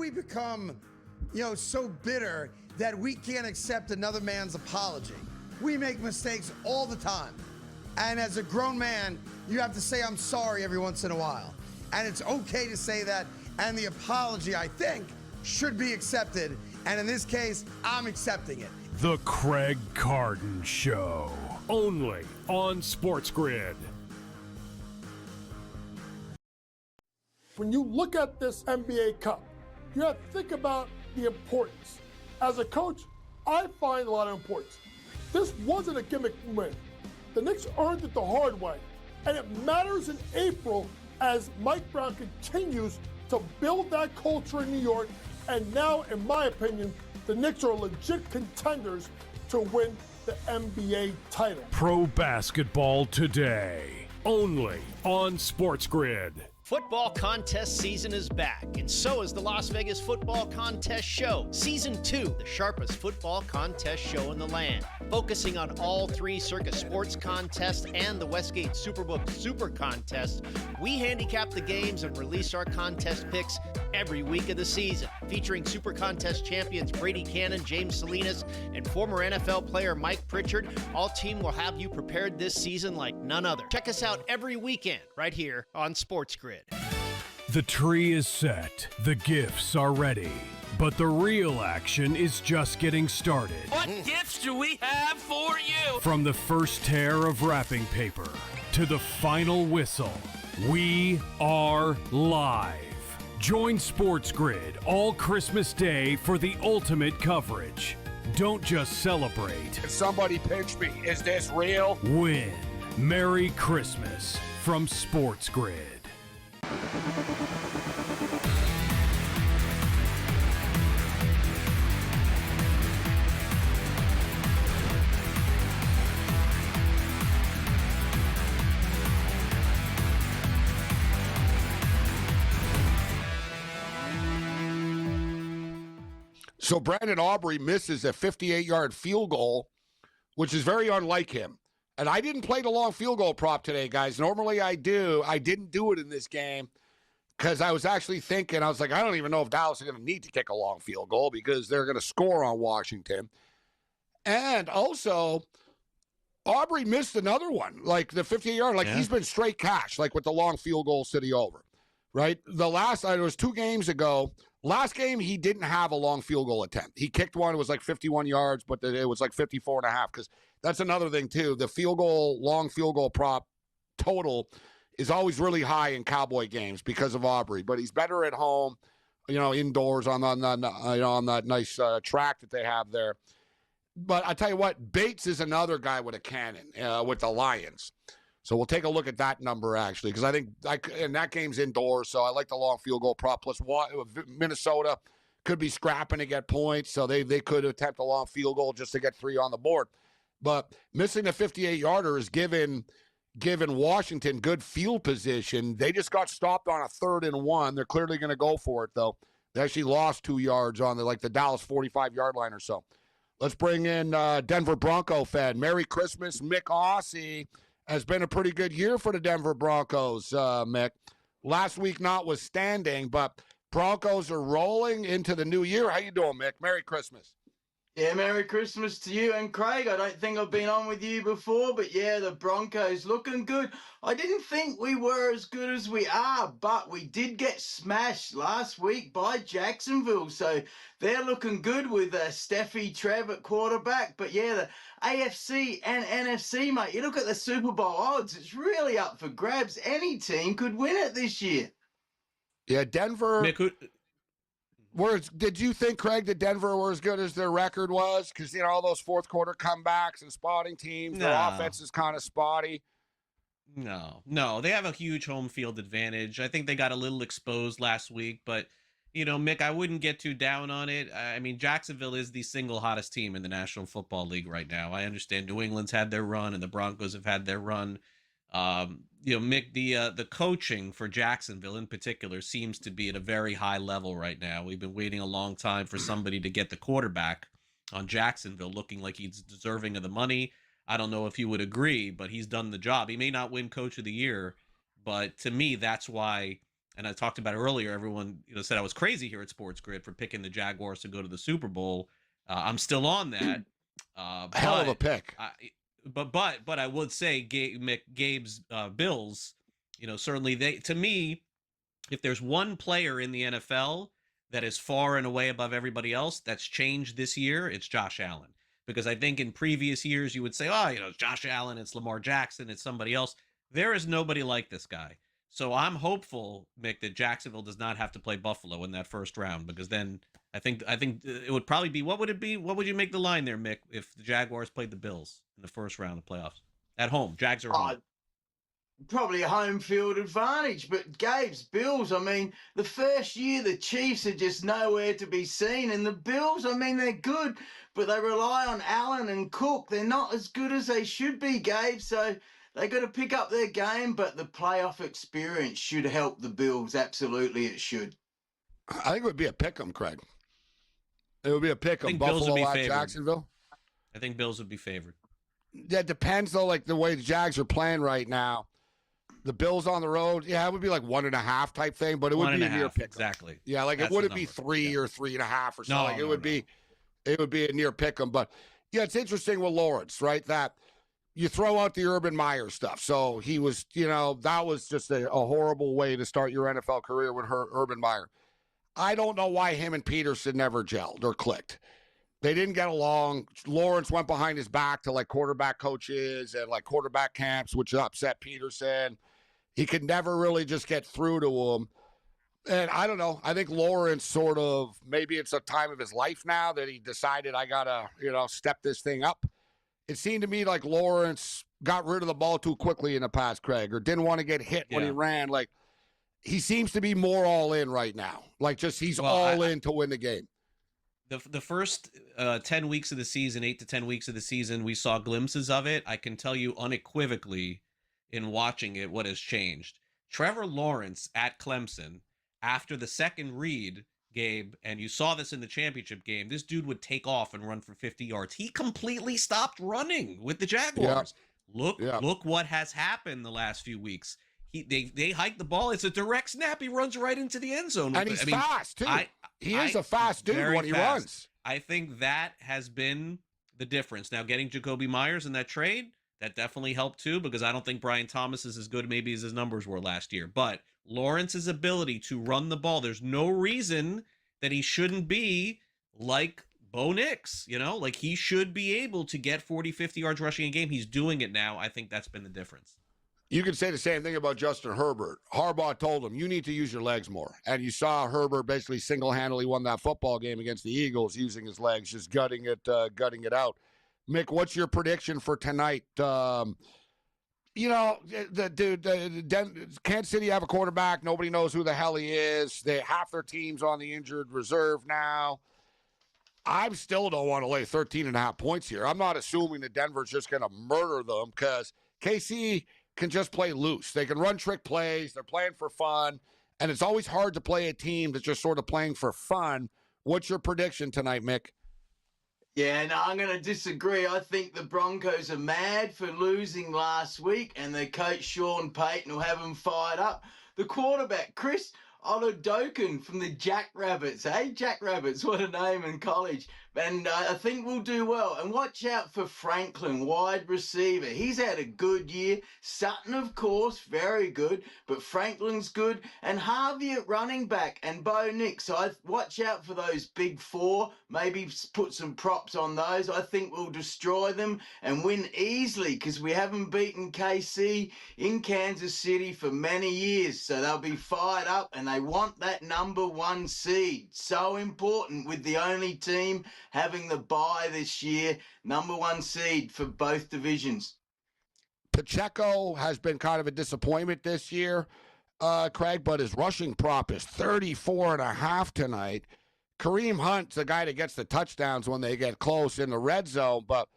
we become, so bitter that we can't accept another man's apology? We make mistakes all the time. And as a grown man, you have to say, I'm sorry every once in a while. And it's okay to say that. And the apology, I think, should be accepted. And in this case, I'm accepting it. The Craig Carden Show. Only on SportsGrid. When you look at this NBA Cup, you have to think about the importance. As a coach, I find a lot of importance. This wasn't a gimmick win. The Knicks earned it the hard way. And it matters in April as Mike Brown continues to build that culture in New York. And now, in my opinion, the Knicks are legit contenders to win the NBA title. Pro basketball today. Only on SportsGrid. Football contest season is back, and so is the Las Vegas Football Contest Show. Season 2, the sharpest football contest show in the land. Focusing on all 3 Circus Sports contests and the Westgate Superbook Super Contest, we handicap the games and release our contest picks every week of the season. Featuring Super Contest champions Brady Cannon, James Salinas, and former NFL player Mike Pritchard, all team will have you prepared this season like none other. Check us out every weekend right here on SportsGrid. The tree is set, the gifts are ready, but the real action is just getting started. What gifts do we have for you? From the first tear of wrapping paper to the final whistle, we are live. Join SportsGrid all Christmas Day for the ultimate coverage. Don't just celebrate. Somebody pinch me. Is this real? Win. Merry Christmas from SportsGrid. So Brandon Aubrey misses a 58-yard field goal, which is very unlike him. And I didn't play the long field goal prop today, guys. Normally I do. I didn't do it in this game because I was actually thinking, I was like, I don't even know if Dallas is going to need to kick a long field goal because they're going to score on Washington. And also, Aubrey missed another one, like the 58-yard. Like, he's been straight cash, like with the long field goal city over, right? It was 2 games ago. Last game, he didn't have a long field goal attempt. He kicked one. It was like 51 yards, but it was like 54 and a half because that's another thing, too. The long field goal prop total is always really high in Cowboy games because of Aubrey. But he's better at home, indoors on that nice track that they have there. But I tell you what, Bates is another guy with a cannon with the Lions. So we'll take a look at that number, actually, because I think and that game's indoors, so I like the long field goal prop. Plus, Minnesota could be scrapping to get points, so they could attempt a long field goal just to get 3 on the board. But missing a 58-yarder is given Washington good field position. They just got stopped on a 3rd and 1. They're clearly going to go for it, though. They actually lost 2 yards on the Dallas 45-yard line or so. Let's bring in Denver Bronco fan. Merry Christmas, Mick Aussie. Has been a pretty good year for the Denver Broncos, Mick. Last week notwithstanding, but Broncos are rolling into the new year. How you doing, Mick? Merry Christmas. Yeah, Merry Christmas to you and Craig. I don't think I've been on with you before, but yeah, the Broncos looking good. I didn't think we were as good as we are, but we did get smashed last week by Jacksonville, so they're looking good with Steffi Trev at quarterback. But yeah, the AFC and NFC, mate, you look at the Super Bowl odds, it's really up for grabs. Any team could win it this year. Yeah, Denver. Mick, did you think, Craig, that Denver were as good as their record was? Because, all those fourth quarter comebacks and spotting teams, their offense is kind of spotty. No, they have a huge home field advantage. I think they got a little exposed last week, but, Mick, I wouldn't get too down on it. I mean, Jacksonville is the single hottest team in the National Football League right now. I understand New England's had their run and the Broncos have had their run. Mick, the coaching for Jacksonville in particular seems to be at a very high level right now. We've been waiting a long time for somebody to get the quarterback on Jacksonville, looking like he's deserving of the money. I don't know if you would agree, but he's done the job. He may not win Coach of the Year, but to me, that's why and I talked about it earlier, everyone said I was crazy here at Sports Grid for picking the Jaguars to go to the Super Bowl. I'm still on that. Hell of a pick. But I would say Gabe's Bills, certainly to me, if there's one player in the NFL that is far and away above everybody else that's changed this year, it's Josh Allen. Because I think in previous years you would say, it's Josh Allen, it's Lamar Jackson, it's somebody else. There is nobody like this guy. So I'm hopeful, Mick, that Jacksonville does not have to play Buffalo in that first round, because then I think it would probably be, what would it be? What would you make the line there, Mick, if the Jaguars played the Bills in the first round of playoffs? At home. Jags are home. Probably a home field advantage, but Gabe's Bills, I mean, the first year the Chiefs are just nowhere to be seen, and the Bills, I mean, they're good, but they rely on Allen and Cook. They're not as good as they should be, Gabe, so they got to pick up their game, but the playoff experience should help the Bills. Absolutely, it should. I think it would be a pick 'em, Craig. It would be a pick 'em. Buffalo at Jacksonville. I think Bills would be favored. That depends, though, like the way the Jags are playing right now. The Bills on the road, it would be like 1.5 type thing, but it would be a near pick. Exactly. Yeah, like it wouldn't be 3 or 3.5 or something. It would be a near pick 'em. But yeah, it's interesting with Lawrence, right? That you throw out the Urban Meyer stuff. So he was, that was just a horrible way to start your NFL career with Urban Meyer. I don't know why him and Peterson never gelled or clicked. They didn't get along. Lawrence went behind his back to like quarterback coaches and like quarterback camps, which upset Peterson. He could never really just get through to him. And I don't know. I think Lawrence sort of, maybe it's a time of his life now that he decided I got to, step this thing up. It seemed to me like Lawrence got rid of the ball too quickly in the past, Craig, or didn't want to get hit when he ran. Like, he seems to be more all in right now. Like, just he's all in to win the game. The first 10 weeks of the season, 8 to 10 weeks of the season, we saw glimpses of it. I can tell you unequivocally in watching it what has changed. Trevor Lawrence at Clemson, after the second read, Gabe, and you saw this in the championship game, this dude would take off and run for 50 yards. He completely stopped running with the Jaguars. Yeah. Look what has happened the last few weeks. They hike the ball. It's a direct snap. He runs right into the end zone. And he's fast, too. He is a fast dude when he runs. I think that has been the difference. Now, getting Jacoby Myers in that trade, that definitely helped, too, because I don't think Brian Thomas is as good maybe as his numbers were last year. But Lawrence's ability to run the ball, there's no reason that he shouldn't be like Bo Nix, like he should be able to get 40, 50 yards rushing a game. He's doing it now. I think that's been the difference. You could say the same thing about Justin Herbert. Harbaugh told him, you need to use your legs more. And you saw Herbert basically single-handedly won that football game against the Eagles using his legs, just gutting it out. Mick, what's your prediction for tonight? Kansas City have a quarterback. Nobody knows who the hell he is. Half their team's on the injured reserve now. I still don't want to lay 13.5 points here. I'm not assuming that Denver's just going to murder them because KC can just play loose. They can run trick plays. They're playing for fun. And it's always hard to play a team that's just sort of playing for fun. What's your prediction tonight, Mick? Yeah, no, I'm going to disagree. I think the Broncos are mad for losing last week, and their coach, Sean Payton, will have them fired up. The quarterback, Chris Oladokun from the Jackrabbits. Hey, Jackrabbits, what a name in college. And I think we'll do well. And watch out for Franklin, wide receiver. He's had a good year. Sutton, of course, very good. But Franklin's good. And Harvey at running back and Bo Nix. So watch out for those big four. Maybe put some props on those. I think we'll destroy them and win easily because we haven't beaten KC in Kansas City for many years. So they'll be fired up and they want that number 1 seed. So important with the only team having the bye this year, number 1 seed for both divisions. Pacheco has been kind of a disappointment this year, Craig, but his rushing prop is 34.5 tonight. Kareem Hunt's the guy that gets the touchdowns when they get close in the red zone, but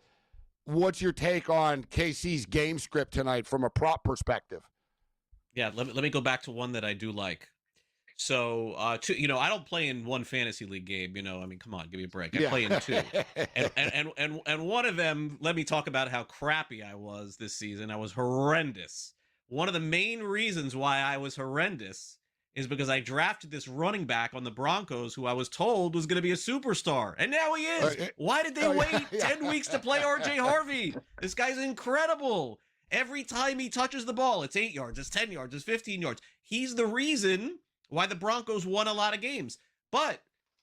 what's your take on KC's game script tonight from a prop perspective? Yeah, let me go back to one that I do like. So, I don't play in one fantasy league game, I mean, come on, give me a break. I play in 2. and one of them, let me talk about how crappy I was this season. I was horrendous. One of the main reasons why I was horrendous is because I drafted this running back on the Broncos who I was told was going to be a superstar. And now he is. Why did they wait 10 weeks to play RJ Harvey? This guy's incredible. Every time he touches the ball, it's 8 yards, it's 10 yards, it's 15 yards. He's the reason why the Broncos won a lot of games. But,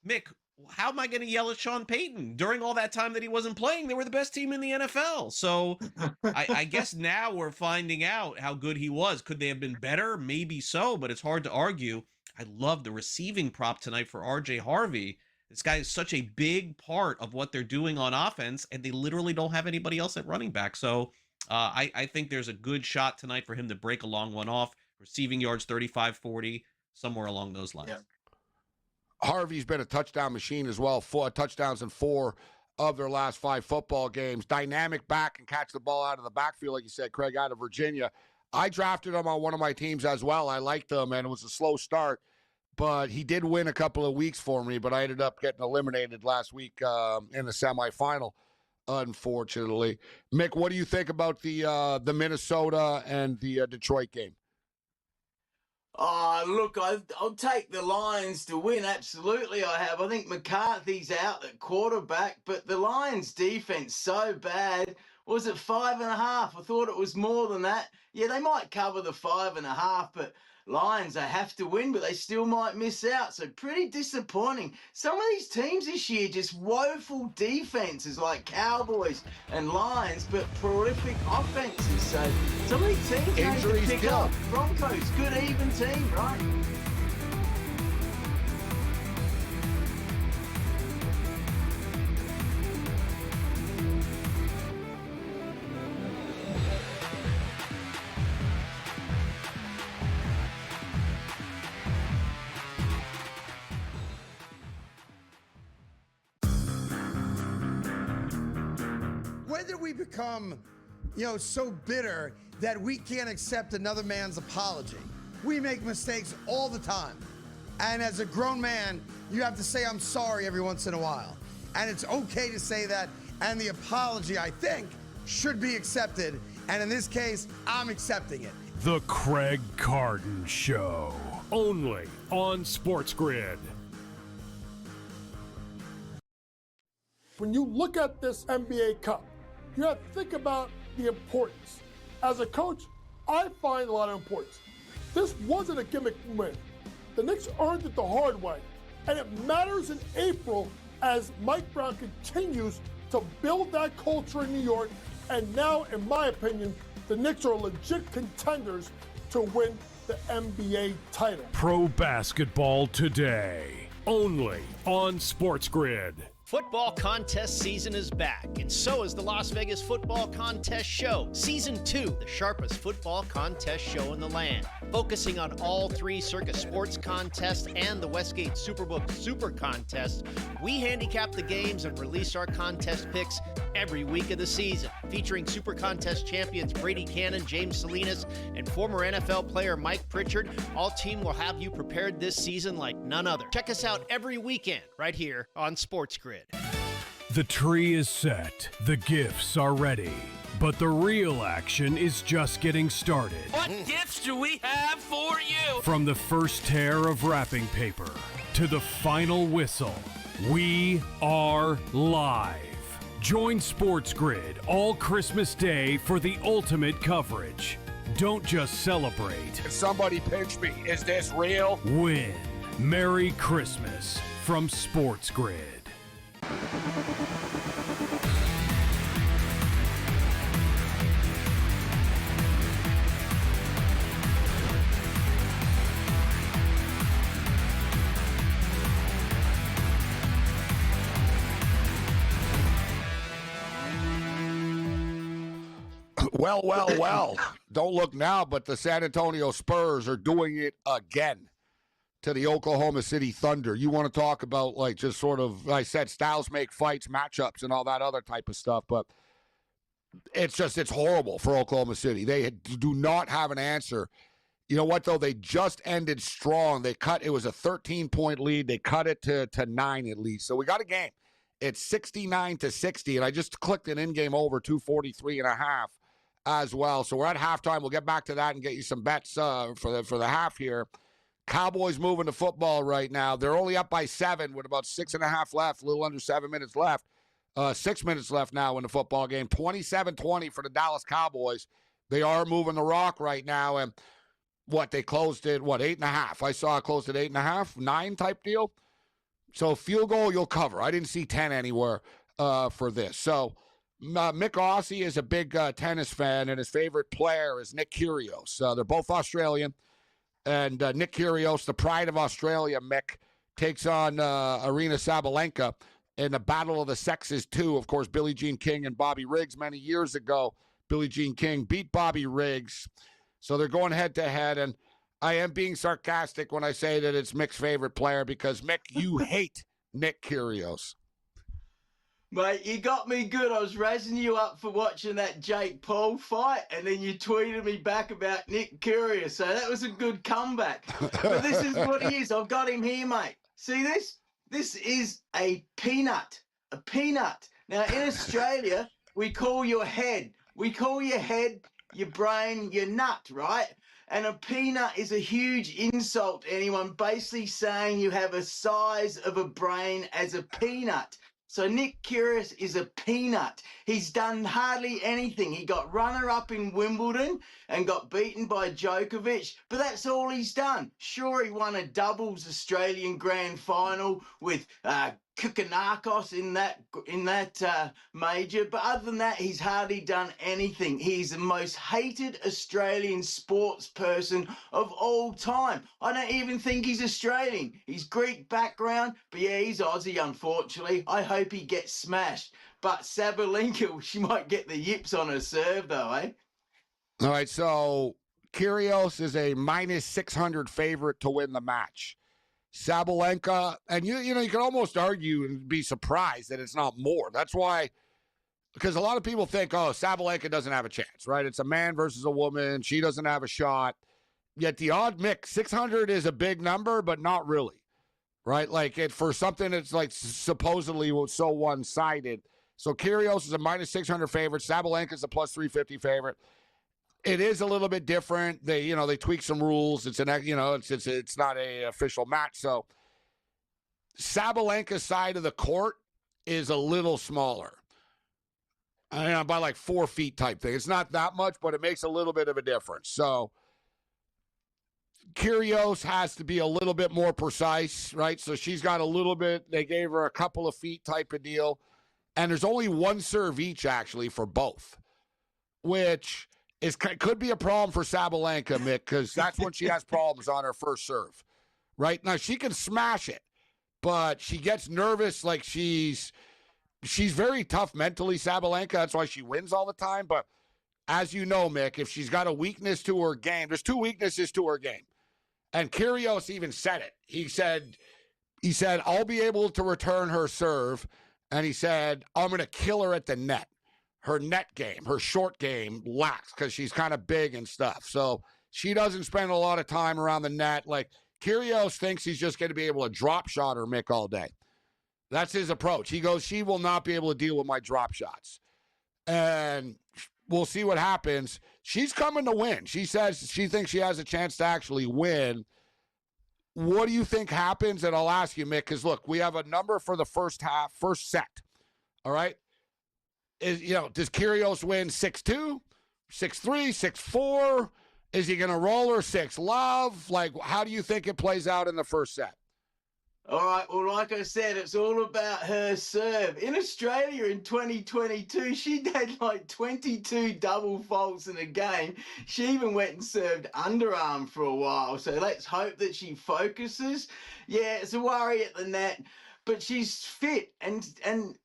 Mick, how am I going to yell at Sean Payton? During all that time that he wasn't playing, they were the best team in the NFL. So I guess now we're finding out how good he was. Could they have been better? Maybe so, but it's hard to argue. I love the receiving prop tonight for RJ Harvey. This guy is such a big part of what they're doing on offense, and they literally don't have anybody else at running back. So I think there's a good shot tonight for him to break a long one off. Receiving yards 35, 40, somewhere along those lines. Yeah. Harvey's been a touchdown machine as well. 4 touchdowns in 4 of their last 5 football games. Dynamic back and catch the ball out of the backfield, like you said, Craig, out of Virginia. I drafted him on one of my teams as well. I liked him, and it was a slow start. But he did win a couple of weeks for me, but I ended up getting eliminated last week in the semifinal, unfortunately. Mick, what do you think about the Minnesota and the Detroit game? Look, I'll take the Lions to win. Absolutely, I have. I think McCarthy's out at quarterback, but the Lions' defense so bad. Was it 5.5? I thought it was more than that. Yeah, they might cover the 5.5, but Lions, they have to win, but they still might miss out. So pretty disappointing. Some of these teams this year, just woeful defenses like Cowboys and Lions, but prolific offenses. So some of these teams need to pick up. Broncos, good even team, right? When did we become, so bitter that we can't accept another man's apology? We make mistakes all the time. And as a grown man, you have to say, I'm sorry every once in a while. And it's okay to say that. And the apology, I think, should be accepted. And in this case, I'm accepting it. The Craig Carton Show. Only on SportsGrid. When you look at this NBA Cup, you have to think about the importance. As a coach, I find a lot of importance. This wasn't a gimmick win. The Knicks earned it the hard way. And it matters in April as Mike Brown continues to build that culture in New York. And now, in my opinion, the Knicks are legit contenders to win the NBA title. Pro basketball today. Only on SportsGrid. Football contest season is back, and so is the Las Vegas Football Contest Show. Season 2, the sharpest football contest show in the land. Focusing on all 3 Circus Sports contests and the Westgate Superbook Super Contest, we handicap the games and release our contest picks every week of the season. Featuring Super Contest champions Brady Cannon, James Salinas, and former NFL player Mike Pritchard, all team will have you prepared this season like none other. Check us out every weekend right here on SportsGrid. The tree is set, the gifts are ready, but the real action is just getting started. What gifts do we have for you? From the first tear of wrapping paper to the final whistle, we are live. Join SportsGrid all Christmas Day for the ultimate coverage. Don't just celebrate. Somebody pinch me. Is this real? Win. Merry Christmas from SportsGrid. Well. Don't look now, but the San Antonio Spurs are doing it again to the Oklahoma City Thunder. You want to talk about, just sort of, I said, styles make fights, matchups, and all that other type of stuff, but it's horrible for Oklahoma City. They do not have an answer. You know what, though? They just ended strong. It was a 13-point lead. They cut it to 9 at least. So we got a game. It's 69-60, and I just clicked an in-game over 243.5 as well. So we're at halftime. We'll get back to that and get you some bets for the half here Cowboys moving the football right now. They're only up by 7 with about 6.5 left, a little under 7 minutes left. 6 minutes left now in the football game. 27-20 for the Dallas Cowboys. They are moving the rock right now. And they closed it, 8.5? I saw it closed at 8.5, 9 type deal. So field goal, you'll cover. I didn't see 10 anywhere for this. So Mick Aussie is a big tennis fan, and his favorite player is Nick Kyrgios. They're both Australian. And Nick Kyrgios, the pride of Australia, Mick, takes on Arina Sabalenka in the Battle of the Sexes 2. Of course, Billie Jean King and Bobby Riggs many years ago. Billie Jean King beat Bobby Riggs. So they're going head-to-head, and I am being sarcastic when I say that it's Mick's favorite player because, Mick, you hate Nick Kyrgios. Mate, you got me good. I was razzing you up for watching that Jake Paul fight, and then you tweeted me back about Nick Kyrgios. So that was a good comeback. But this is what he is. I've got him here, mate. See this? This is a peanut. A peanut. Now, in Australia, we call your head. We call your head, your brain, your nut, right? And a peanut is a huge insult to anyone, basically saying you have a size of a brain as a peanut. So Nick Kyrgios is a peanut. He's done hardly anything. He got runner-up in Wimbledon and got beaten by Djokovic, but that's all he's done. Sure, he won a doubles Australian Grand Final with Kukanakos in that major, but other than that, he's hardly done anything. He's the most hated Australian sports person of all time. I don't even think he's Australian. He's Greek background, but yeah, he's Aussie, unfortunately. I hope he gets smashed. But Sabalenka, she might get the yips on her serve, though, eh? All right, so Kyrgios is a minus 600 favorite to win the match. Sabalenka, and you can almost argue and be surprised that it's not more. That's why, because a lot of people think, oh, Sabalenka doesn't have a chance, right? It's a man versus a woman. She doesn't have a shot. Yet the odd mix, 600 is a big number, but not really, right? Like for something that's like supposedly so one-sided. So Kyrgios is a minus 600 favorite. Sabalenka is a plus 350 favorite. It is a little bit different. They tweak some rules. It's it's not a official match. So Sabalenka's side of the court is a little smaller. By like 4 feet type thing. It's not that much, but it makes a little bit of a difference. So Kyrgios has to be a little bit more precise, right? So she's got a little bit. They gave her a couple of feet type of deal. And there's only one serve each, actually, for both, which could be a problem for Sabalenka, Mick, because that's when she has problems on her first serve, right? Now, she can smash it, but she gets nervous like she's very tough mentally, Sabalenka. That's why she wins all the time. But as you know, Mick, if she's got a weakness to her game, there's 2 weaknesses to her game. And Kyrgios even said it. He said, I'll be able to return her serve. And he said, I'm going to kill her at the net. Her net game, her short game lacks because she's kind of big and stuff. So she doesn't spend a lot of time around the net. Like Kyrgios thinks he's just going to be able to drop shot her, Mick, all day. That's his approach. He goes, she will not be able to deal with my drop shots. And we'll see what happens. She's coming to win. She says she thinks she has a chance to actually win. What do you think happens? And I'll ask you, Mick, because look, we have a number for the first set. All right? Does Kyrgios win 6-2, 6-3, 6-4? Is he going to roll her 6-love? Like, how do you think it plays out in the first set? All right, well, like I said, it's all about her serve. In Australia in 2022, she had like 22 double faults in a game. She even went and served underarm for a while. So let's hope that she focuses. Yeah, it's a worry at the net. But she's fit, and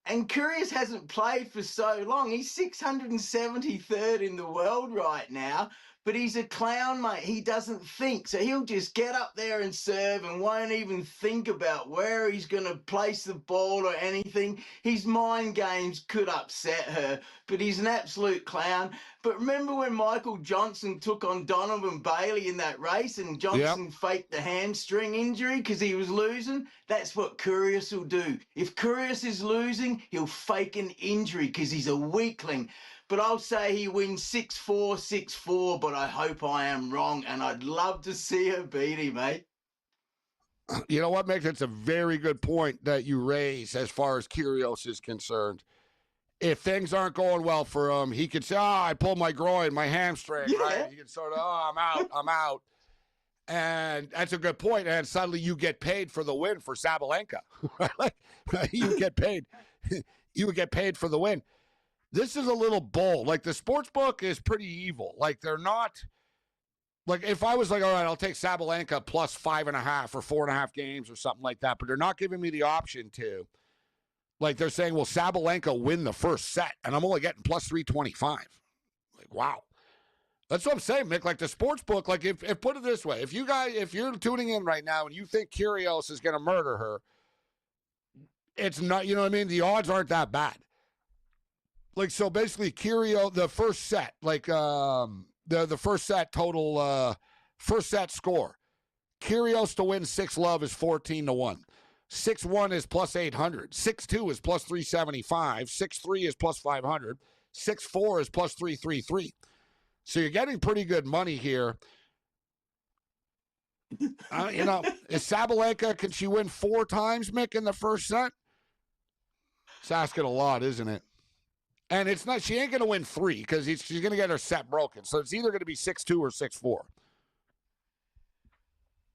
Kyrgios hasn't played for so long. He's 673rd in the world right now, but he's a clown, mate. He doesn't think. So he'll just get up there and serve and won't even think about where he's going to place the ball or anything. His mind games could upset her, but he's an absolute clown. But remember when Michael Johnson took on Donovan Bailey in that race and Johnson faked the hamstring injury because he was losing? That's what Kyrgios will do. If Kyrgios is losing, he'll fake an injury because he's a weakling. But I'll say he wins 6-4, 6-4, but I hope I am wrong, and I'd love to see her beat him, mate. You know what, Mick? That's a very good point that you raise as far as Kyrgios is concerned. If things aren't going well for him, he could say, I pulled my groin, my hamstring, right? He can sort of, I'm out. And that's a good point. And suddenly you get paid for the win for Sabalenka. You get paid. You would get paid for the win. This is a little bull. Like, the sports book is pretty evil. Like, they're not. Like, if I was like, all right, I'll take Sabalenka plus 5.5 or 4.5 games or something like that, but they're not giving me the option to. Like, they're saying, well, Sabalenka win the first set, and I'm only getting plus 325. Like, wow. That's what I'm saying, Mick. Like, the sports book, like, if put it this way, if you're tuning in right now and you think Kyrgios is going to murder her, it's not, you know what I mean? The odds aren't that bad. Like, so basically, Kyrgios, the first set, like, the first set total, first set score. Kyrgios to win 6-love is 14-1. 6-1 is plus 800. 6-2 is plus 375. 6-3 is plus 500. 6-4 is plus 333. So you're getting pretty good money here. You know, is Sabalenka, can she win 4 times, Mick, in the first set? It's asking a lot, isn't it? And it's not, she ain't going to win 3 because she's going to get her set broken. So it's either going to be 6-2 or 6-4.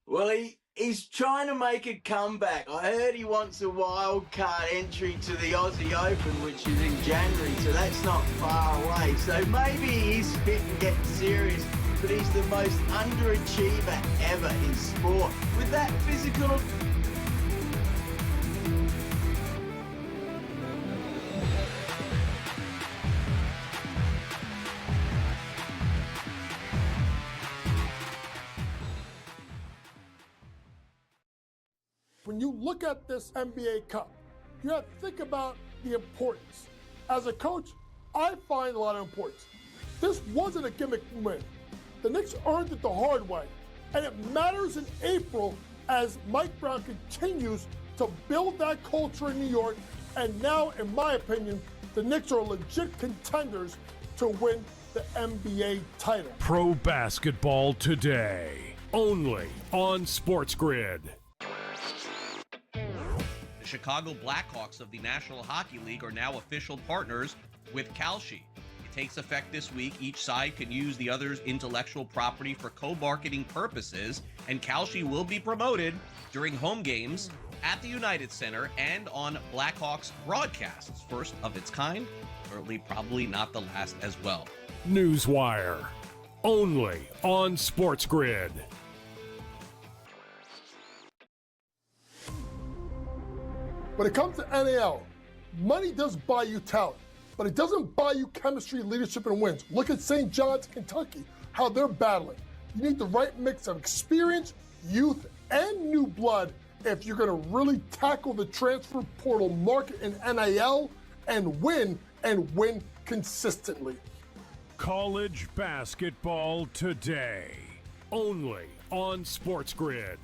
Well, he's trying to make a comeback. I heard he wants a wild card entry to the Aussie Open, which is in January, so that's not far away. So maybe he's fit and getting serious, but he's the most underachiever ever in sport. With that physical... When you look at this NBA Cup, you have to think about the importance. As a coach, I find a lot of importance. This wasn't a gimmick win. The Knicks earned it the hard way, and it matters in April as Mike Brown continues to build that culture in New York, and now, in my opinion, the Knicks are legit contenders to win the NBA title. Pro basketball today, only on SportsGrid. The Chicago Blackhawks of the National Hockey League are now official partners with Kalshi. It takes effect this week. Each side can use the other's intellectual property for co-marketing purposes, and Kalshi will be promoted during home games at the United Center and on Blackhawks broadcasts. First of its kind, certainly probably not the last as well. Newswire, only on SportsGrid. When it comes to NAL, money does buy you talent, but it doesn't buy you chemistry, leadership, and wins. Look at St. John's, Kentucky, how they're battling. You need the right mix of experience, youth, and new blood if you're going to really tackle the transfer portal market in NIL and win consistently. College basketball today, only on SportsGrid.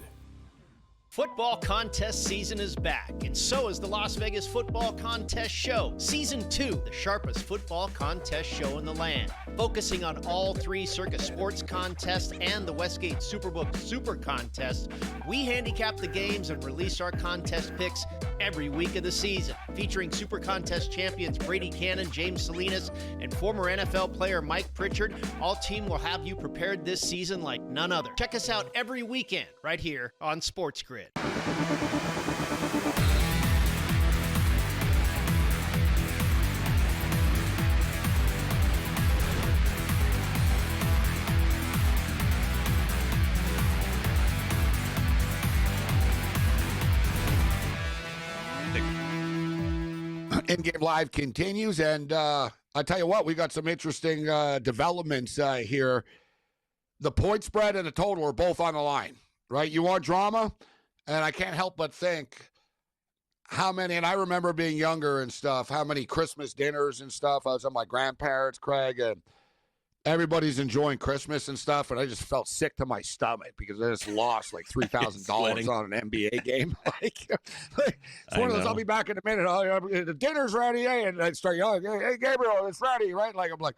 Football contest season is back, and so is the Las Vegas Football Contest Show. Season 2, the sharpest football contest show in the land. Focusing on all 3 Circus Sports contests and the Westgate Superbook Super Contest, we handicap the games and release our contest picks every week of the season. Featuring Super Contest champions Brady Cannon, James Salinas, and former NFL player Mike Pritchard, all team will have you prepared this season like none other. Check us out every weekend right here on SportsGrid. In-game live continues, and I tell you what, we got some interesting developments here. The point spread and the total are both on the line, right? You want drama? And I can't help but think how many, and I remember being younger and stuff, how many Christmas dinners and stuff. I was at my grandparents', Craig, and everybody's enjoying Christmas and stuff, and I just felt sick to my stomach because I just lost like $3,000 on an NBA game. It's one of those, I'll be back in a minute. The dinner's ready, and I start yelling, hey, Gabriel, it's ready, right? Like, I'm like,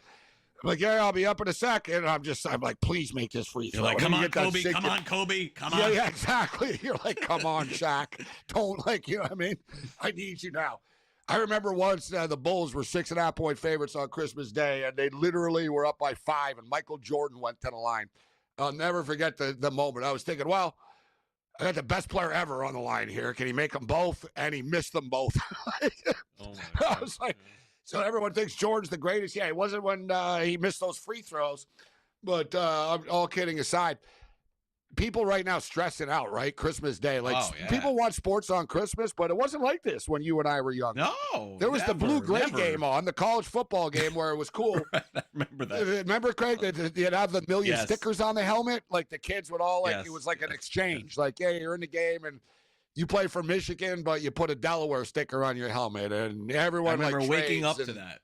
I'm like, yeah, I'll be up in a second. And I'm like, please make this free throw. You're like, come And on, you get that Kobe, sinking- come on, Kobe, come on. Yeah, exactly. You're like, come on, Shaq. Don't you know what I mean? I need you now. I remember once the Bulls were 6.5-point favorites on Christmas Day, and they literally were up by 5, and Michael Jordan went to the line. I'll never forget the moment. I was thinking, well, I got the best player ever on the line here. Can he make them both? And he missed them both. I was like, so everyone thinks Jordan's the greatest. Yeah, it wasn't when he missed those free throws. But all kidding aside, people right now stressing out, right? Christmas Day. Like, people watch sports on Christmas, but it wasn't like this when you and I were young. No. There was the blue-gray game on, the college football game where it was cool. I remember that. Remember, Craig, that you'd have the million Yes. stickers on the helmet? Like, the kids would all, Yes. it was like an exchange. Like, yeah, you're in the game, and you play for Michigan, but you put a Delaware sticker on your helmet, and everyone, I remember waking up trades to that.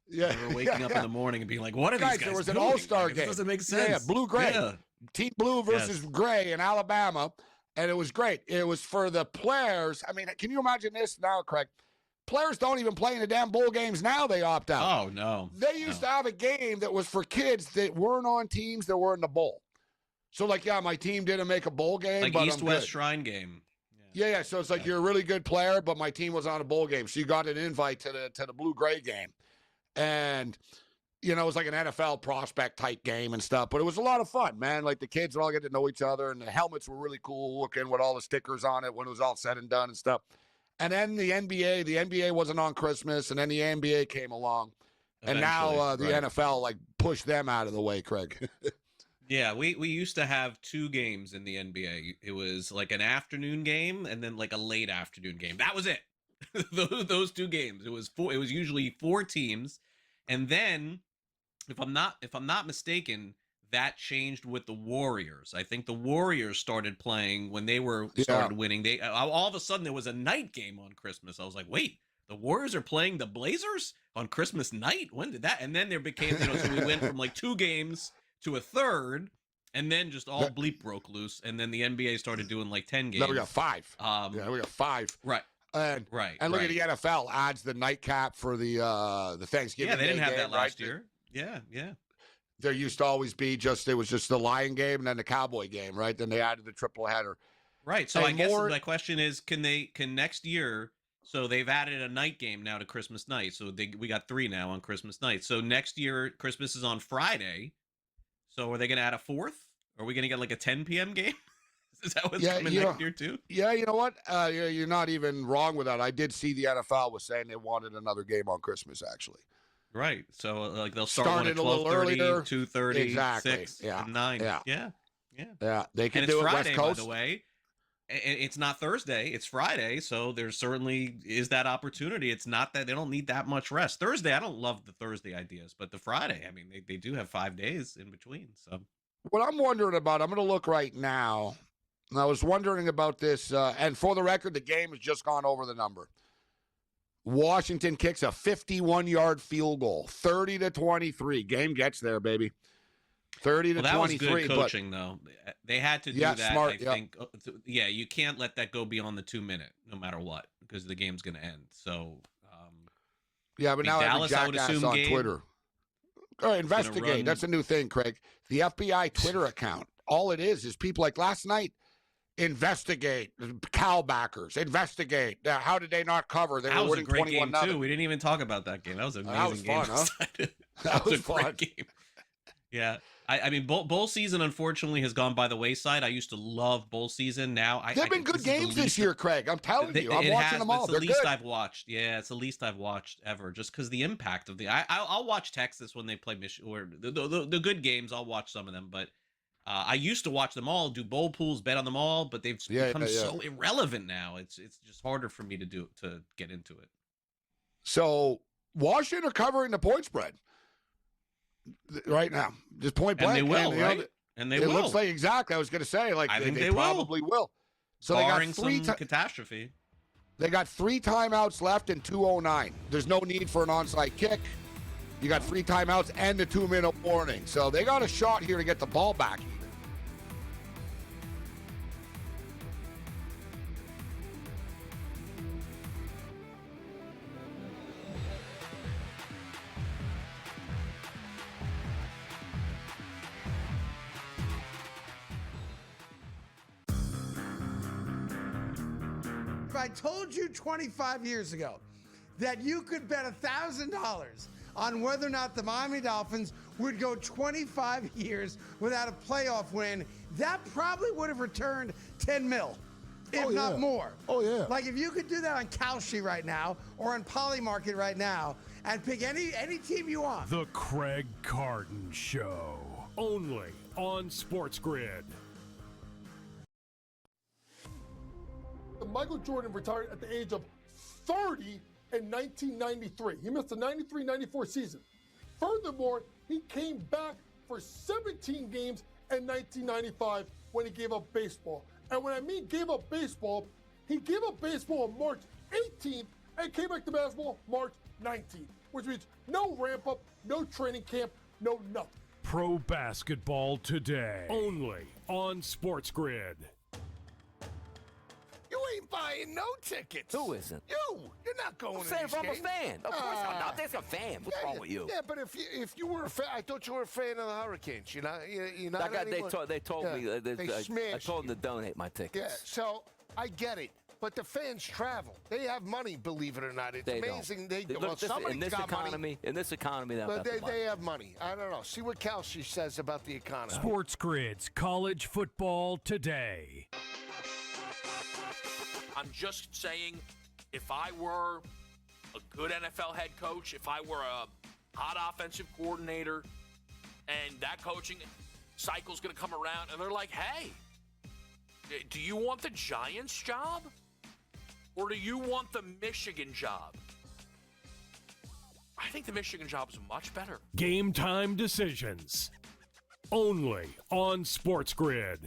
Yeah. I remember waking up in the morning and being like, what are Guys, these guys there was doing? an all-star Like, game. It doesn't make sense. Yeah, blue-gray. Yeah. Team blue versus gray in Alabama, and it was great. It was for the players. I mean, can you imagine this now, Craig? Players don't even play in the damn bowl games now. They opt out. Oh, no. They used to have a game that was for kids that weren't on teams that were in the bowl. So, like, yeah, my team didn't make a bowl game, Like but East-West I'm good. Shrine game. Yeah. So it's like you're a really good player, but my team was on a bowl game, so you got an invite to the blue-gray game, and it was like an NFL prospect type game and stuff, but it was a lot of fun, man. Like, the kids would all get to know each other, and the helmets were really cool looking with all the stickers on it when it was all said and done and stuff. And then the NBA wasn't on Christmas, and then the NBA came along, and now the NFL pushed them out of the way, Craig. Yeah, we used to have 2 games in the NBA. It was like an afternoon game and then like a late afternoon game. That was it. those 2 games. It was usually 4 teams, and then if I'm not mistaken, that changed with the Warriors. I think the Warriors started playing when they started winning. They all of a sudden there was a night game on Christmas. I was like, wait, the Warriors are playing the Blazers on Christmas night? When did that? And then there became, so we went from like 2 games to a third, and then just all bleep broke loose, and then the NBA started doing like 10 games. Then we got 5. We got 5. Right. And look at the NFL adds the nightcap for the Thanksgiving. Yeah, they didn't Day have game, that last right? year. Yeah. There used to always be it was just the Lion game and then the Cowboy game, right? Then they added the triple header. Right. So I guess my question is, can next year? So they've added a night game now to Christmas night. So we got 3 now on Christmas night. So next year Christmas is on Friday. So are they going to add a 4th? Are we going to get like a 10 p.m. game? Is that what's coming next year too? Yeah, you know what? You're not even wrong with that. I did see the NFL was saying they wanted another game on Christmas, actually. Right. So they'll start one at 12:30, 2:30, exactly. 6, and 9. Yeah. Yeah. They can and do it's it Friday, West Coast. by the way. It's not Thursday. It's Friday. So there certainly is that opportunity. It's not that they don't need that much rest. Thursday, I don't love the Thursday ideas, but the Friday, I mean, they do have 5 days in between. So what I'm wondering about, I'm going to look right now. And I was wondering about this, and for the record, the game has just gone over the number. Washington kicks a 51-yard field goal, 30-23. Game gets there, baby. 30-23. Well, that was good coaching, though. They had to do that. Smart, I think. Yeah, you can't let that go beyond the 2-minute, no matter what, because the game's going to end. So, but now Dallas, every jackass on Twitter. Investigate. That's a new thing, Craig. The FBI Twitter account. All it is people like last night. Investigate cowbackers. Investigate. How did they not cover? They were winning 21-0. That was a great game too. We didn't even talk about that game. That was an amazing game. Fun, huh? That was a great game. Yeah. I mean, bowl season unfortunately has gone by the wayside. I used to love bowl season. Now there've been good games this year, Craig. I'm telling you, I'm watching them all. It's the least I've watched. Yeah, it's the least I've watched ever, just because the impact of I'll watch Texas when they play Michigan, or the good games. I'll watch some of them, but I used to watch them all, do bowl pools, bet on them all, but they've become so irrelevant now. It's just harder for me to get into it. So Washington are covering the point spread right now, just point blank. And they will, right? And they will. It looks like exactly. I was going to say, I think they probably will. So barring they got some catastrophe. They got 3 timeouts left in 2:09. There's no need for an onside kick. You got 3 timeouts and a 2-minute warning. So they got a shot here to get the ball back. if I told you 25 years ago that you could bet $1,000 on whether or not the Miami Dolphins would go 25 years without a playoff win, that probably would have returned 10 mil, if not more. Oh, yeah. Like if you could do that on Kalshi right now or on Polymarket right now and pick any team you want. The Craig Carton Show, only on SportsGrid. Michael Jordan retired at the age of 30 in 1993. He missed the 93-94 season. Furthermore, he came back for 17 games in 1995 when he gave up baseball. And when I mean gave up baseball, he gave up baseball on March 18th and came back to basketball March 19th, which means no ramp up, no training camp, no nothing. Pro basketball today, only on SportsGrid. You ain't buying no tickets. Who isn't? You're not going to I'm these saying I'm a games. fan. Of course I'm not. There's a fan. What's wrong with you? Yeah, but if you were a fan, I thought you were a fan of the Hurricanes. You're not That guy, anymore. they told me. They I smashed told them you. to donate my tickets. Yeah, so I get it. But the fans travel. They have money, believe it or not. It's They amazing. don't. Well, Look, somebody's in this got economy, money. But they have money. I don't know. See what Kalshi says about the economy. SportsGrid's college football today. I'm just saying, if I were a good NFL head coach, if I were a hot offensive coordinator, and that coaching cycle's going to come around, and they're like, hey, do you want the Giants job? Or do you want the Michigan job? I think the Michigan job is much better. Game time decisions, only on SportsGrid.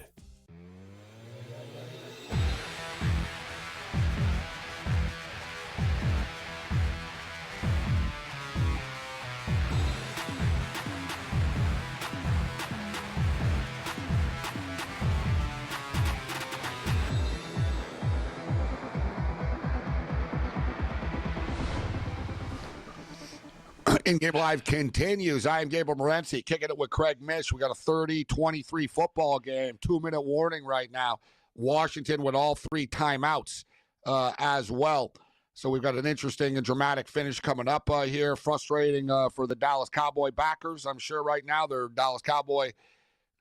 In-game live continues. I am Gabriel Morency, kicking it with Craig Mish. We got a 30-23 football game. 2-minute warning right now. Washington with all three timeouts as well. So we've got an interesting and dramatic finish coming up here. Frustrating for the Dallas Cowboy backers. I'm sure right now they're Dallas Cowboy.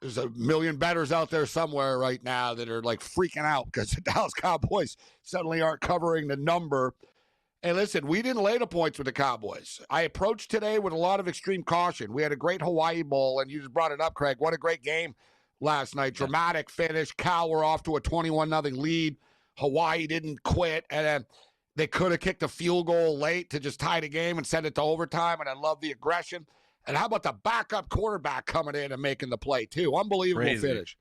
There's a million bettors out there somewhere right now that are like freaking out because the Dallas Cowboys suddenly aren't covering the number. Hey, listen, we didn't lay the points with the Cowboys. I approached today with a lot of extreme caution. We had a great Hawaii Bowl, and you just brought it up, Craig. What a great game last night. Dramatic finish. Cal were off to a 21-0 lead. Hawaii didn't quit, and then they could have kicked a field goal late to just tie the game and send it to overtime, and I love the aggression. And how about the backup quarterback coming in and making the play, too? Unbelievable finish.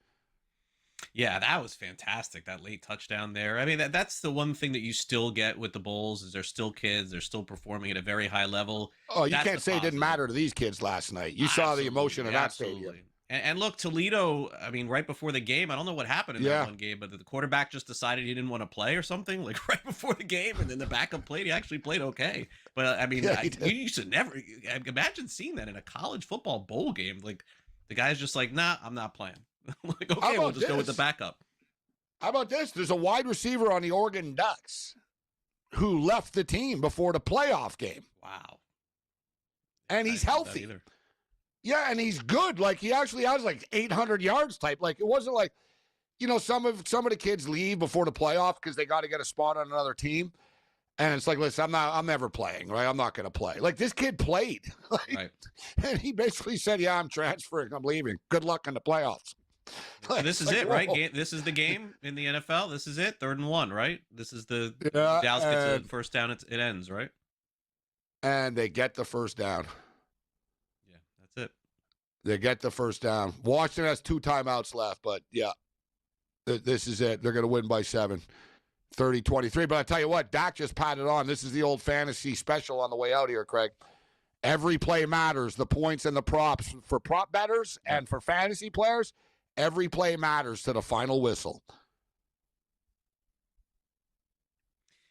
Yeah, that was fantastic, that late touchdown there. I mean, that's the one thing that you still get with the Bulls is they're still kids. They're still performing at a very high level. Oh, you can't say it didn't matter to these kids last night. You saw the emotion in that stadium. And look, Toledo, I mean, right before the game, I don't know what happened in that one game, but the quarterback just decided he didn't want to play or something, like right before the game, and then the backup played. He actually played okay. But, I mean, you used to never imagine seeing that in a college football bowl game. Like, the guy's just like, nah, I'm not playing. Like, okay, we'll just go with the backup. How about this? There's a wide receiver on the Oregon Ducks who left the team before the playoff game. Wow. And he's healthy. Yeah, and he's good. Like, he actually has like 800 yards type. Like, it wasn't like, you know, some of the kids leave before the playoff because they got to get a spot on another team. And it's like, listen, I'm never playing, right? I'm not going to play. Like, this kid played. Like, and he basically said, yeah, I'm transferring. I'm leaving. Good luck in the playoffs. Like, this is it, right? This is the game in the NFL. This is it. 3rd and 1, right? This is the Dallas gets a first down. It ends, right? And they get the first down. Yeah, that's it. They get the first down. Washington has 2 timeouts left, but yeah, this is it. They're going to win by 7, 30-23. But I tell you what, Dak just patted on. This is the old fantasy special on the way out here, Craig. Every play matters. The points and the props for prop bettors and for fantasy players. Every play matters to the final whistle.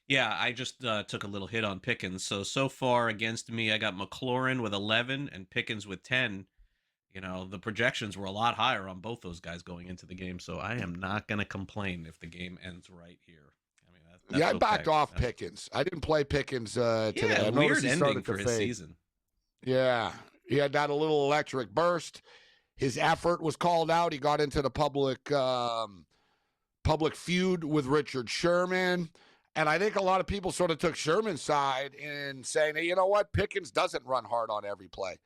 Yeah, I just took a little hit on Pickens. So far against me, I got McLaurin with 11 and Pickens with 10. You know, the projections were a lot higher on both those guys going into the game, so I am not going to complain if the game ends right here. I mean, Yeah, I okay. backed off Pickens. I didn't play Pickens today. I noticed Weird he ending started for to his fade. season. Yeah, he had that a little electric burst. His effort was called out. He got into the public feud with Richard Sherman. And I think a lot of people sort of took Sherman's side in saying, hey, you know what? Pickens doesn't run hard on every play.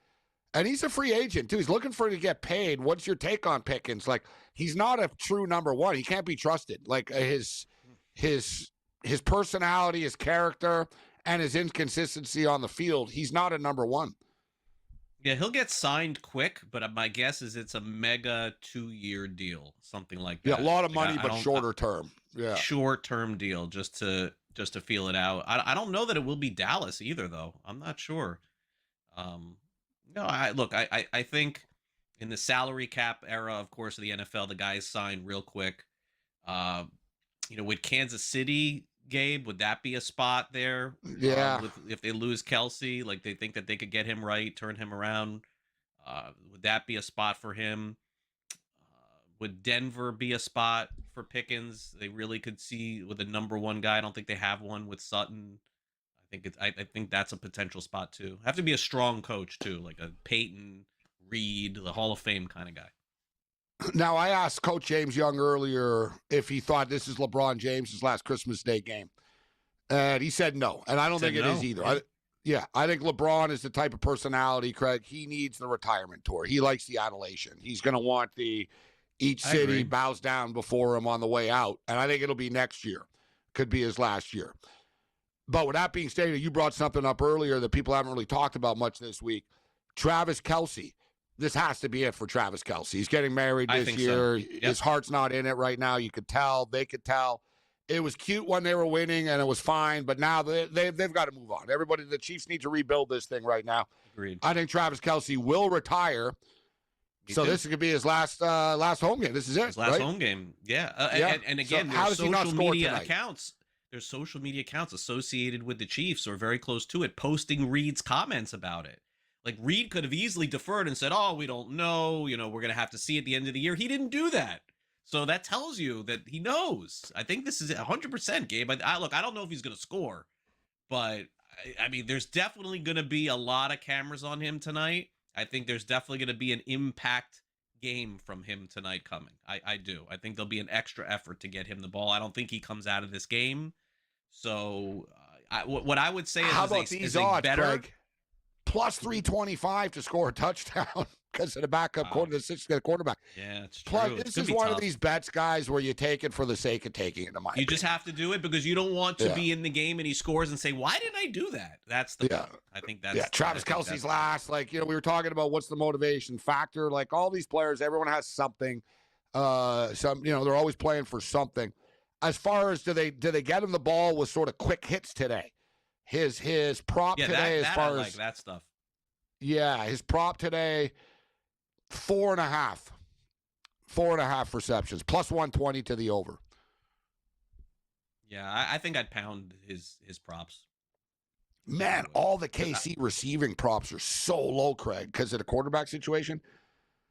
And he's a free agent, too. He's looking for to get paid. What's your take on Pickens? Like, he's not a true number one. He can't be trusted. Like, his personality, his character, and his inconsistency on the field, he's not a number one. Yeah, he'll get signed quick, but my guess is it's a mega 2-year deal, something like that. Yeah, a lot of money, I but don't- shorter term. Yeah, short-term deal just to feel it out. I don't know that it will be Dallas either, though. I'm not sure. No, I think in the salary cap era, of course, of the NFL, the guys sign real quick. With Kansas City, Gabe, would that be a spot there? Yeah. If they lose Kelsey, like they think that they could get him right, turn him around, would that be a spot for him? Would Denver be a spot for Pickens? They really could see with a number one guy. I don't think they have one with Sutton. I think that's a potential spot too. Have to be a strong coach too, like a Peyton, Reed, the Hall of Fame kind of guy. Now, I asked Coach James Young earlier if he thought this is LeBron James' last Christmas Day game. And he said no. And I don't think it is either. I think LeBron is the type of personality, Craig. He needs the retirement tour. He likes the adulation. He's going to want each city bows down before him on the way out. And I think it'll be next year. Could be his last year. But with that being stated, you brought something up earlier that people haven't really talked about much this week. Travis Kelce. This has to be it for Travis Kelce. He's getting married this year. So. Yep. His heart's not in it right now. You could tell. They could tell. It was cute when they were winning, and it was fine. But now they've got to move on. The Chiefs need to rebuild this thing right now. Agreed. I think Travis Kelce will retire. So this could be his last home game. This is it. His last home game. Yeah. And again, there's social media accounts. There's social media accounts associated with the Chiefs or very close to it, posting Reed's comments about it. Like, Reed could have easily deferred and said, oh, we don't know. We're going to have to see at the end of the year. He didn't do that. So that tells you that he knows. I think this is 100%, Gabe. I don't know if he's going to score. But, I mean, there's definitely going to be a lot of cameras on him tonight. I think there's definitely going to be an impact game from him tonight coming. I do. I think there'll be an extra effort to get him the ball. I don't think he comes out of this game. So what I would say is, how about these odds, better... Craig? Plus 325 to score a touchdown because of the backup quarterback. Yeah, it's true. Plus, this is one of these bets, guys, where you take it for the sake of taking it. You just have to do it because you don't want to be in the game and he scores and say, why didn't I do that? That's the point. I think that's Travis Kelce's last. Like, we were talking about what's the motivation factor. Like, all these players, everyone has something. They're always playing for something. As far as do they get him the ball with sort of quick hits today? His prop today, as far as that stuff. Yeah, his prop today, 4.5 receptions, plus 120 to the over. Yeah, I think I'd pound his props. Man, all the KC receiving props are so low, Craig, because of the quarterback situation.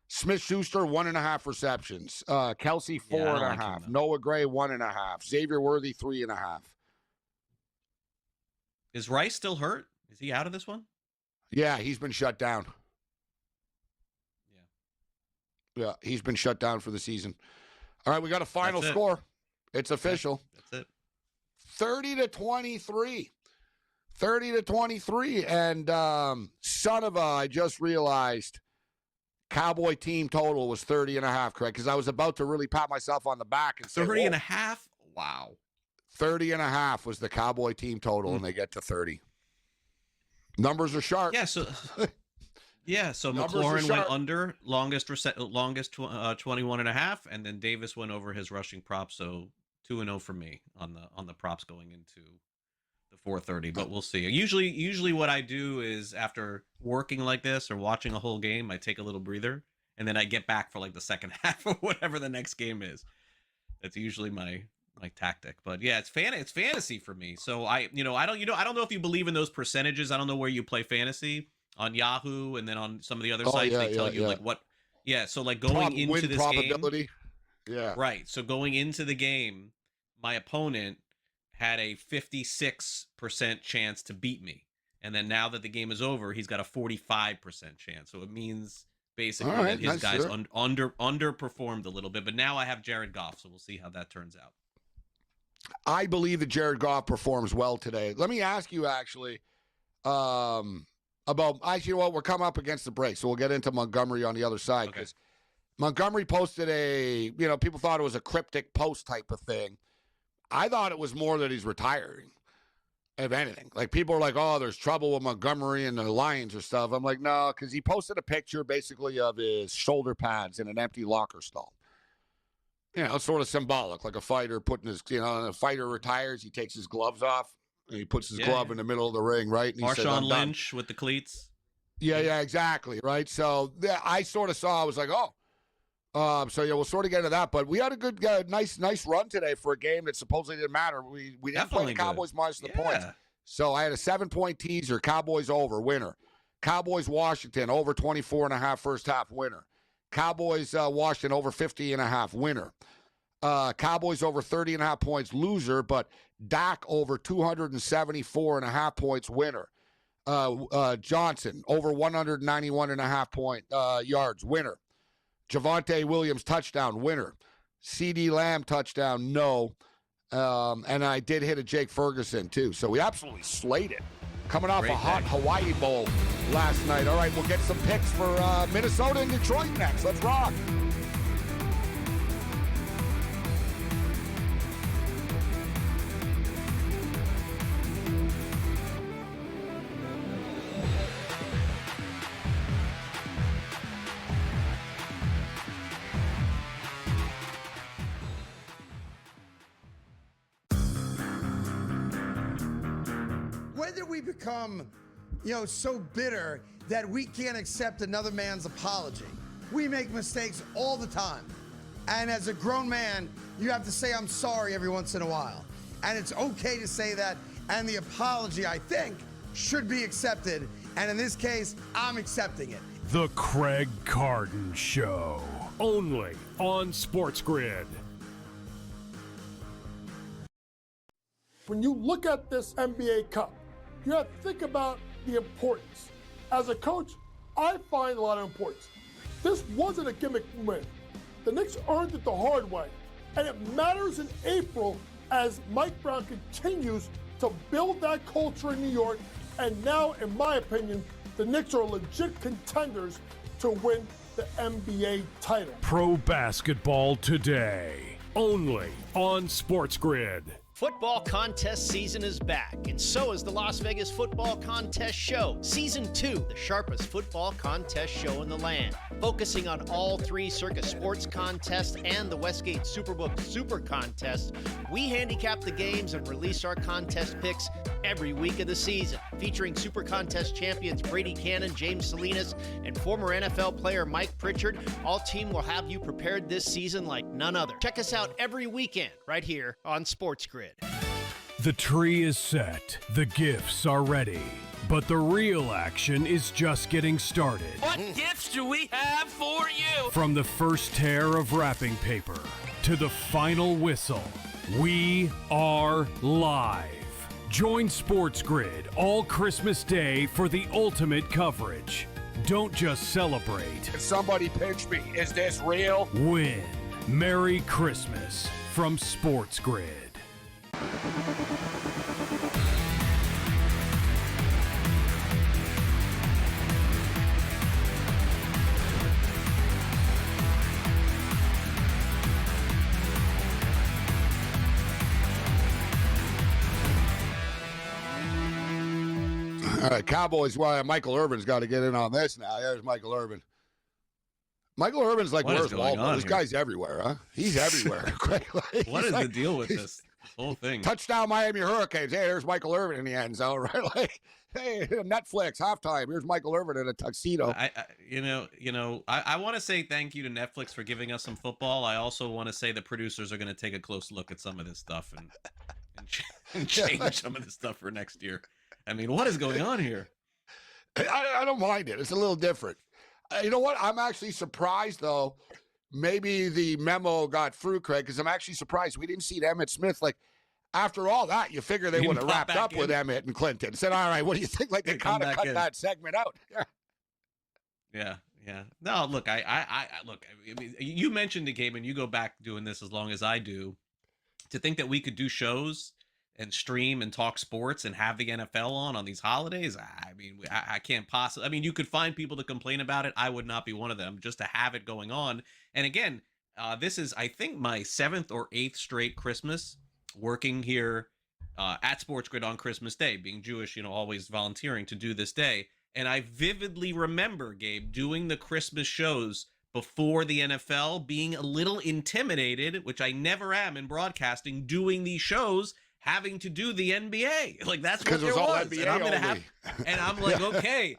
Smith-Schuster, 1.5 receptions. Kelce, 4.5. Noah Gray, 1.5. Xavier Worthy, 3.5. Is Rice still hurt? Is he out of this one? Yeah, he's been shut down. Yeah, he's been shut down for the season. All right, we got a final score. It's official. That's it. 30-23. 30-23. And I just realized Cowboy team total was 30.5, Craig, because I was about to really pat myself on the back and say 30.5? Wow. 30.5 was the Cowboy team total, and they get to 30. Numbers are sharp. Yeah, so McLaurin went under, longest 21.5, and then Davis went over his rushing prop, so 2-0 for me on the props going into the 4:30, but we'll see. Usually what I do is after working like this or watching a whole game, I take a little breather, and then I get back for like the second half or whatever the next game is. That's usually my tactic. But yeah, it's fantasy for me. So I don't know if you believe in those percentages. I don't know where you play fantasy on Yahoo and then on some of the other sites they tell you like what. Yeah, so like going into this probability. game. Yeah. Right. So going into the game, my opponent had a 56% chance to beat me. And then now that the game is over, he's got a 45% chance. So it means basically that his guys underperformed a little bit. But now I have Jared Goff, so we'll see how that turns out. I believe that Jared Goff performs well today. Let me ask you actually about, actually, well, we're coming up against the break, so we'll get into Montgomery on the other side. Because Montgomery posted people thought it was a cryptic post type of thing. I thought it was more that he's retiring, if anything. Like, people are like, oh, there's trouble with Montgomery and the Lions or stuff. I'm like, no, because he posted a picture basically of his shoulder pads in an empty locker stall. It's sort of symbolic, like a fighter putting his, a fighter retires, he takes his gloves off, and he puts his glove in the middle of the ring, right? And he says, Marshawn Lynch with the cleats. Yeah, exactly, right? So I sort of saw, I was like, oh. We'll sort of get into that. But we had a good, nice run today for a game that supposedly didn't matter. We didn't play the Cowboys minus the points. So I had a 7-point teaser, Cowboys over, winner. Cowboys Washington, over 24.5 first half, winner. Cowboys Washington over 50.5, winner. Cowboys over 30.5 points, loser, but Dak over 274.5 points, winner. Johnson over 191.5 point yards, winner. Javonte Williams touchdown, winner. CD Lamb touchdown, no. And I did hit a Jake Ferguson too. So we absolutely slayed it. Coming off a hot Hawaii Bowl last night. All right, we'll get some picks for Minnesota and Detroit next. Let's rock. When did we become, so bitter that we can't accept another man's apology? We make mistakes all the time. And as a grown man, you have to say, I'm sorry every once in a while. And it's okay to say that. And the apology, I think, should be accepted. And in this case, I'm accepting it. The Craig Carden Show. Only on SportsGrid. When you look at this NBA Cup, you have to think about the importance. As a coach, I find a lot of importance. This wasn't a gimmick win. The Knicks earned it the hard way. And it matters in April as Mike Brown continues to build that culture in New York. And now, in my opinion, the Knicks are legit contenders to win the NBA title. Pro basketball today. Only on SportsGrid. Football contest season is back, and so is the Las Vegas Football Contest Show. Season 2, the sharpest football contest show in the land. Focusing on all 3 Circus Sports contests and the Westgate Superbook Super Contest, we handicap the games and release our contest picks every week of the season. Featuring Super Contest champions Brady Cannon, James Salinas, and former NFL player Mike Pritchard, all team will have you prepared this season like none other. Check us out every weekend right here on SportsGrid. The tree is set, the gifts are ready, but the real action is just getting started. What gifts do we have for you? From the first tear of wrapping paper to the final whistle, we are live. Join SportsGrid all Christmas Day for the ultimate coverage. Don't just celebrate. Somebody pinch me. Is this real? Win. Merry Christmas from SportsGrid. All right, Cowboys. Well, Michael Irvin's got to get in on this now. There's Michael Irvin. Michael Irvin's like, where's Waldo? This guy's everywhere, huh? He's everywhere. What is the deal with this whole thing? Touchdown Miami Hurricanes. Hey, there's Michael Irvin in the end zone, right? Like, hey, Netflix halftime. Here's Michael Irvin in a tuxedo. I want to say thank you to Netflix for giving us some football. I also want to say the producers are going to take a close look at some of this stuff and change some of this stuff for next year. I mean, what is going on here? I don't mind it. It's a little different. You know what? I'm actually surprised, though. Maybe the memo got through, Craig, because I'm actually surprised we didn't see Emmitt Smith. Like, after all that, you figure they You would have pop wrapped up back with in. Emmett and Clinton. Said, all right, what do you think? Like they Come kind of back cut in. that segment out. Yeah. Yeah. No, look, look. I mean, you mentioned the game, and you go back doing this as long as I do. To think that we could do shows and stream and talk sports and have the NFL on these holidays, I mean, I can't possibly. I mean, you could find people to complain about it. I would not be one of them. Just to have it going on, and again, this is, I think, my 7th or 8th straight Christmas working here at SportsGrid on Christmas Day, being Jewish, always volunteering to do this day. And I vividly remember, Gabe, doing the Christmas shows before the NFL, being a little intimidated, which I never am in broadcasting, doing these shows, having to do the NBA. Like, that's what there was. NBA and I'm gonna only. and I'm like, okay,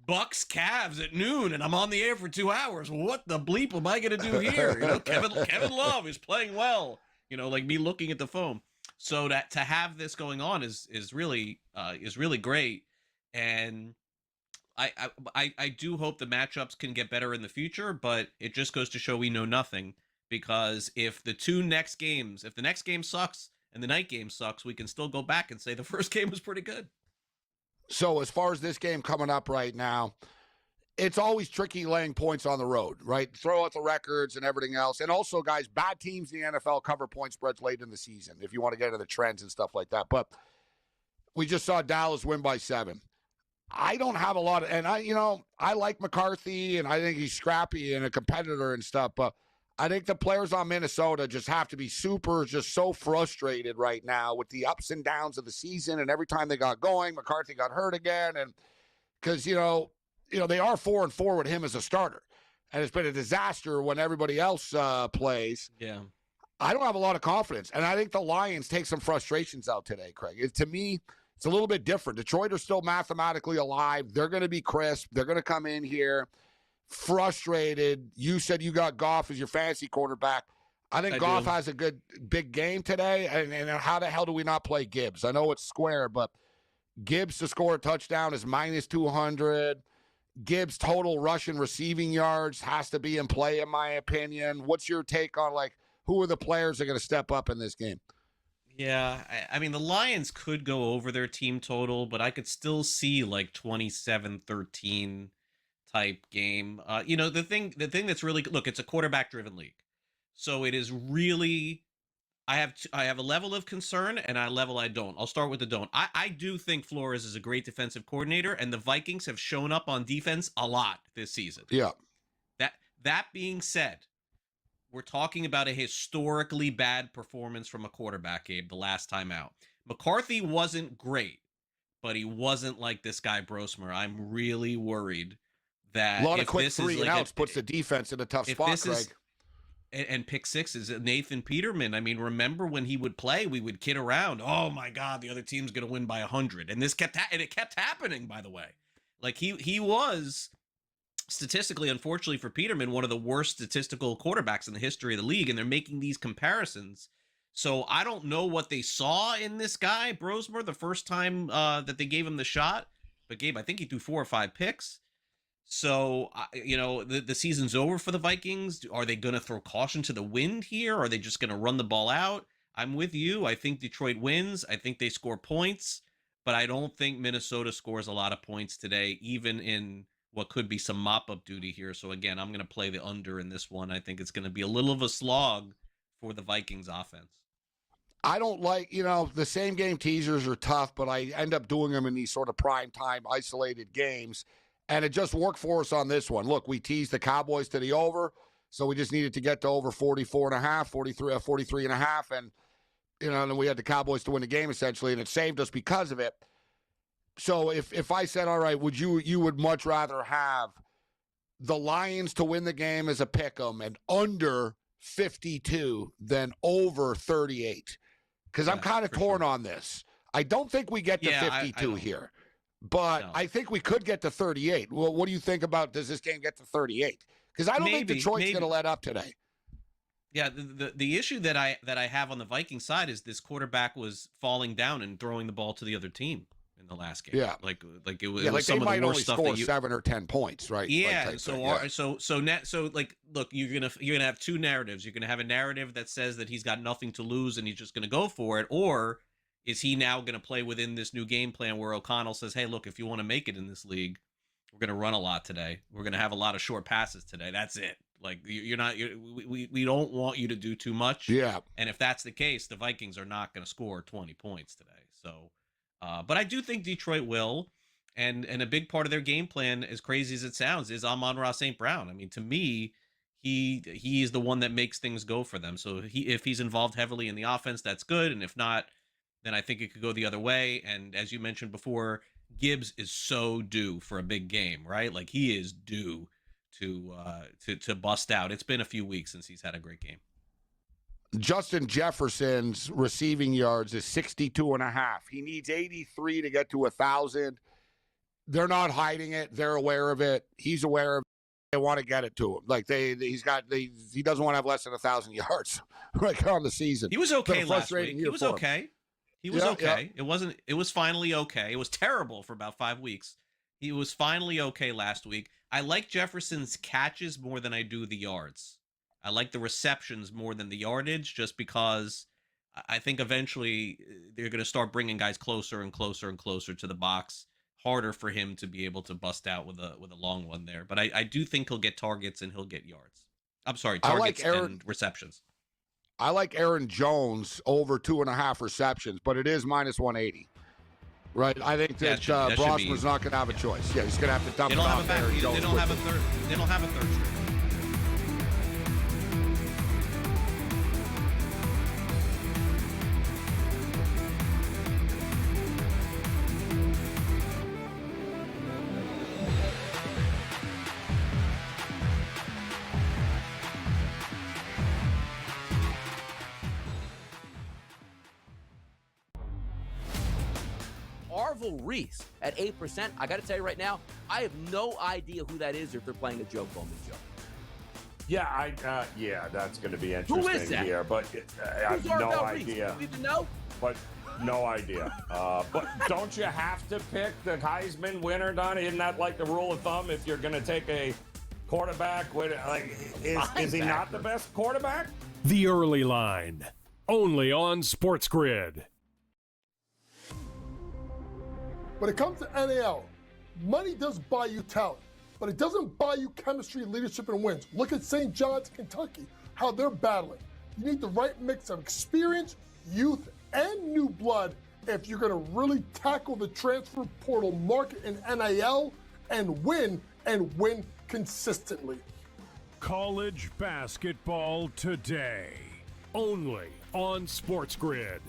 Bucks Cavs at noon, and I'm on the air for 2 hours. What the bleep am I gonna do here? Kevin Love is playing well. Like me looking at the phone. So that to have this going on is really great. And I do hope the matchups can get better in the future, but it just goes to show we know nothing, because if the next game sucks and the night game sucks, we can still go back and say the first game was pretty good. So as far as this game coming up right now, it's always tricky laying points on the road, right? Throw out the records and everything else. And also, guys, bad teams in the NFL cover point spreads late in the season if you want to get into the trends and stuff like that. But we just saw Dallas win by 7. I don't have a lot of, and I like McCarthy, and I think he's scrappy and a competitor and stuff, but I think the players on Minnesota just have to be just so frustrated right now with the ups and downs of the season. And every time they got going, McCarthy got hurt again. And because, they are 4-4 with him as a starter, and it's been a disaster when everybody else plays. Yeah. I don't have a lot of confidence. And I think the Lions take some frustrations out today, Craig. To me, it's a little bit different. Detroit are still mathematically alive. They're going to be crisp. They're going to come in here frustrated. You said you got Goff as your fantasy quarterback. I think Goff has a good big game today. And how the hell do we not play Gibbs? I know it's square, but Gibbs to score a touchdown is minus 200. Gibbs' total rushing receiving yards has to be in play, in my opinion. What's your take on, who are the players that are going to step up in this game? Yeah, I mean, the Lions could go over their team total, but I could still see 27-13 type game. The thing that's really, look, it's a quarterback-driven league, so it is really. I have a level of concern and a level I don't. I'll start with the don't. I do think Flores is a great defensive coordinator, and the Vikings have shown up on defense a lot this season. Yeah. That being said, we're talking about a historically bad performance from a quarterback, Gabe, the last time out. McCarthy wasn't great, but he wasn't like this guy Brosmer. I'm really worried that a lot of quick 3 and outs puts the defense in a tough spot, Craig. And pick sixes. Nathan Peterman, I mean, remember when he would play, we would kid around. Oh my God, the other team's going to win by 100. And it kept happening, by the way. He was statistically, unfortunately for Peterman, one of the worst statistical quarterbacks in the history of the league. And they're making these comparisons. So I don't know what they saw in this guy, Brosmer, the first time that they gave him the shot. But Gabe, I think he threw 4 or 5 picks. So, the season's over for the Vikings. Are they going to throw caution to the wind here? Or are they just going to run the ball out? I'm with you. I think Detroit wins. I think they score points. But I don't think Minnesota scores a lot of points today, even in what could be some mop-up duty here. So, again, I'm going to play the under in this one. I think it's going to be a little of a slog for the Vikings offense. I don't like, the same game teasers are tough, but I end up doing them in these sort of prime time isolated games. And it just worked for us on this one. Look, we teased the Cowboys to the over, so we just needed to get to over 44.5, 43.5, and then we had the Cowboys to win the game essentially, and it saved us because of it. So if I said, all right, you would much rather have the Lions to win the game as a pick'em and under 52 than over 38? Because I'm kind of torn on this. I don't think we get to 52 here. But no. I think we could get to 38. Well, what do you think about, does this game get to 38? Because I don't think Detroit's going to let up today. Yeah, the issue that I have on the Viking side is this quarterback was falling down and throwing the ball to the other team. in the last game. Yeah. Like it was, Yeah, like some they of might the only worst stuff score that you 7 or 10 points, right? Yeah. Like So like, look, you're gonna have two narratives. You're gonna have a narrative that says that he's got nothing to lose and he's just gonna go for it, or is he now gonna play within this new game plan where O'Connell says, hey, look, if you want to make it in this league, we're gonna run a lot today. We're gonna have a lot of short passes today. That's it. Like we don't want you to do too much. Yeah. And if that's the case, the Vikings are not going to score 20 points today. So, but I do think Detroit will. And a big part of their game plan, as crazy as it sounds, is Amon-Ra St. Brown. I mean, to me, he is the one that makes things go for them. So if he's involved heavily in the offense, that's good. And if not, then I think it could go the other way. And as you mentioned before, Gibbs is so due for a big game, right? Like he is due to bust out. It's been a few weeks since he's had a great game. Justin Jefferson's receiving yards is 62.5. He needs 83 to get to 1,000. They're not hiding it. They're aware of it. He's aware of it. They want to get it to him. Like he doesn't want to have less than 1,000 yards like on the season. He was okay last week. He was okay. He was okay. Yeah. It was finally okay. It was terrible for about 5 weeks. He was finally okay last week. I like Jefferson's catches more than I do the yards. I like the receptions more than the yardage, just because I think eventually they're going to start bringing guys closer and closer and closer to the box. Harder for him to be able to bust out with a long one there. But I do think he'll get targets and he'll get yards. I'm sorry, targets and receptions. I like Aaron Jones over 2.5 receptions, but it is minus 180. Right, I think that Brosman's not going to have a choice. Yeah, he's going to have to dump it off Aaron Jones. They don't have a third string. Reese at 8%. I got to tell you right now, I have no idea who that is or if they're playing a joke on me, Joe. Yeah, that's going to be interesting Who is that? here, but I have no idea. Do you even know? But no idea. But don't you have to pick the Heisman winner, Don? Isn't that like the rule of thumb if you're going to take a quarterback? Is he not the best quarterback? The Early Line, only on SportsGrid. When it comes to NAL, money does buy you talent, but it doesn't buy you chemistry, leadership, and wins. Look at St. John's, Kentucky, how they're battling. You need the right mix of experience, youth, and new blood if you're going to really tackle the transfer portal market in NIL and win consistently. College basketball today, only on SportsGrid.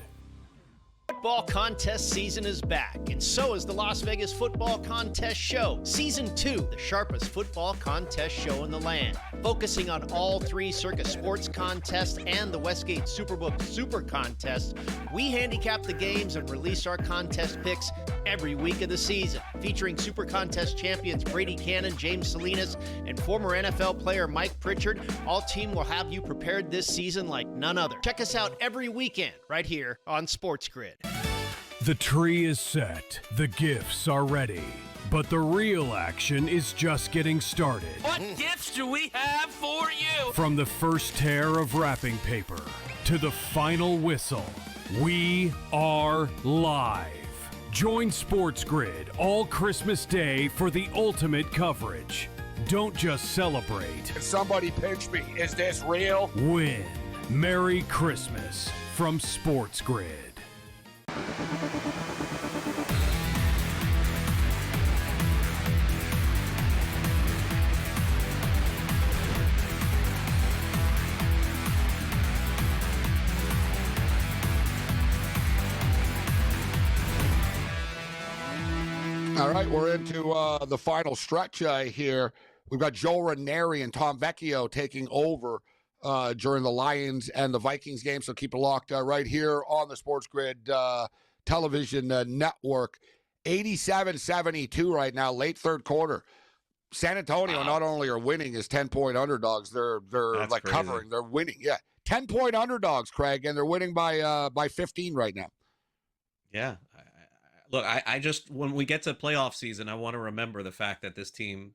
Football contest season is back, and so is the Las Vegas Football Contest Show. Season 2, the sharpest football contest show in the land. Focusing on all three Circus Sports contests and the Westgate Superbook Super Contest, we handicap the games and release our contest picks every week of the season. Featuring Super Contest champions Brady Cannon, James Salinas, and former NFL player Mike Pritchard, all team will have you prepared this season like none other. Check us out every weekend right here on SportsGrid. The tree is set, the gifts are ready, but the real action is just getting started. What gifts do we have for you? From the first tear of wrapping paper to the final whistle, we are live. Join SportsGrid all Christmas Day for the ultimate coverage. Don't just celebrate. Somebody pinch me. Is this real? Win. Merry Christmas from SportsGrid. All right, we're into the final stretch here. We've got Joe Ranieri and Tom Vecchio taking over during the Lions and the Vikings game, so keep it locked right here on the SportsGrid television network. 87-72 right now, late third quarter. San Antonio not only are winning as 10-point underdogs, they're like crazy. Covering. They're winning, 10-point underdogs, Craig, and they're winning by 15 right now. Yeah. Look, I just, when we get to playoff season, I want to remember the fact that this team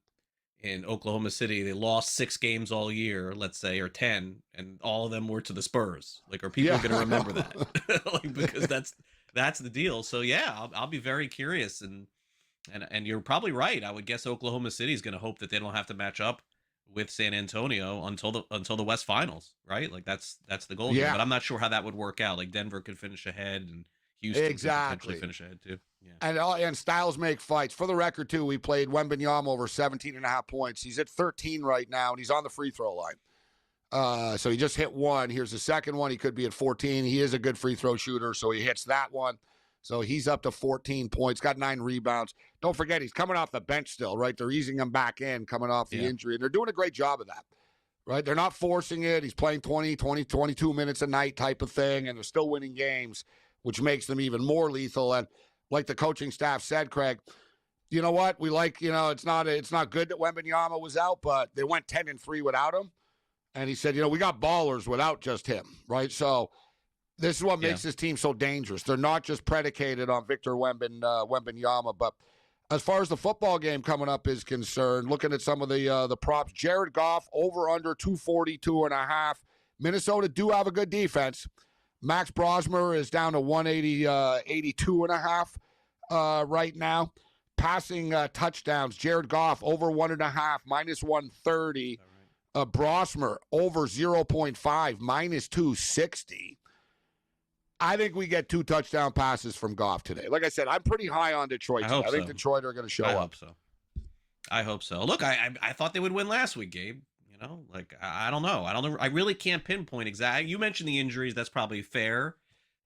in Oklahoma City, they lost 6 games all year, let's say, or 10, and all of them were to the Spurs. Like, are people going to remember that? Like, because that's the deal. So yeah, I'll be very curious, and you're probably right. I would guess Oklahoma City is going to hope that they don't have to match up with San Antonio until the West Finals, right? Like that's the goal. Yeah. But I'm not sure how that would work out. Like Denver could finish ahead, and Houston could potentially finish ahead too. Yeah. And styles make fights. For the record, too, we played Wembanyama over 17.5 points. He's at 13 right now, and he's on the free throw line. So he just hit one. Here's the second one. He could be at 14. He is a good free throw shooter, so he hits that one. So he's up to 14 points, got 9 rebounds. Don't forget, he's coming off the bench still, right? They're easing him back in, coming off the injury, and they're doing a great job of that, right? They're not forcing it. He's playing 22 minutes a night type of thing, and they're still winning games, which makes them even more lethal. And like the coaching staff said, Craig, you know what? We like, it's not good that Wembanyama was out, but they went 10-3 without him. And he said, we got ballers without just him, right? So this is what makes this team so dangerous. They're not just predicated on Victor Wembanyama, but as far as the football game coming up is concerned, looking at some of the props, Jared Goff over under 242.5. Minnesota do have a good defense. Max Brosmer is down to 82.5 right now. Passing touchdowns, Jared Goff over 1.5, minus 130. Brosmer over 0.5, minus 260. I think we get 2 touchdown passes from Goff today. Like I said, I'm pretty high on Detroit today. I think Detroit are going to show up. I hope so. Look, I thought they would win last week, Gabe. I don't know. I really can't pinpoint exactly. You mentioned the injuries. That's probably fair,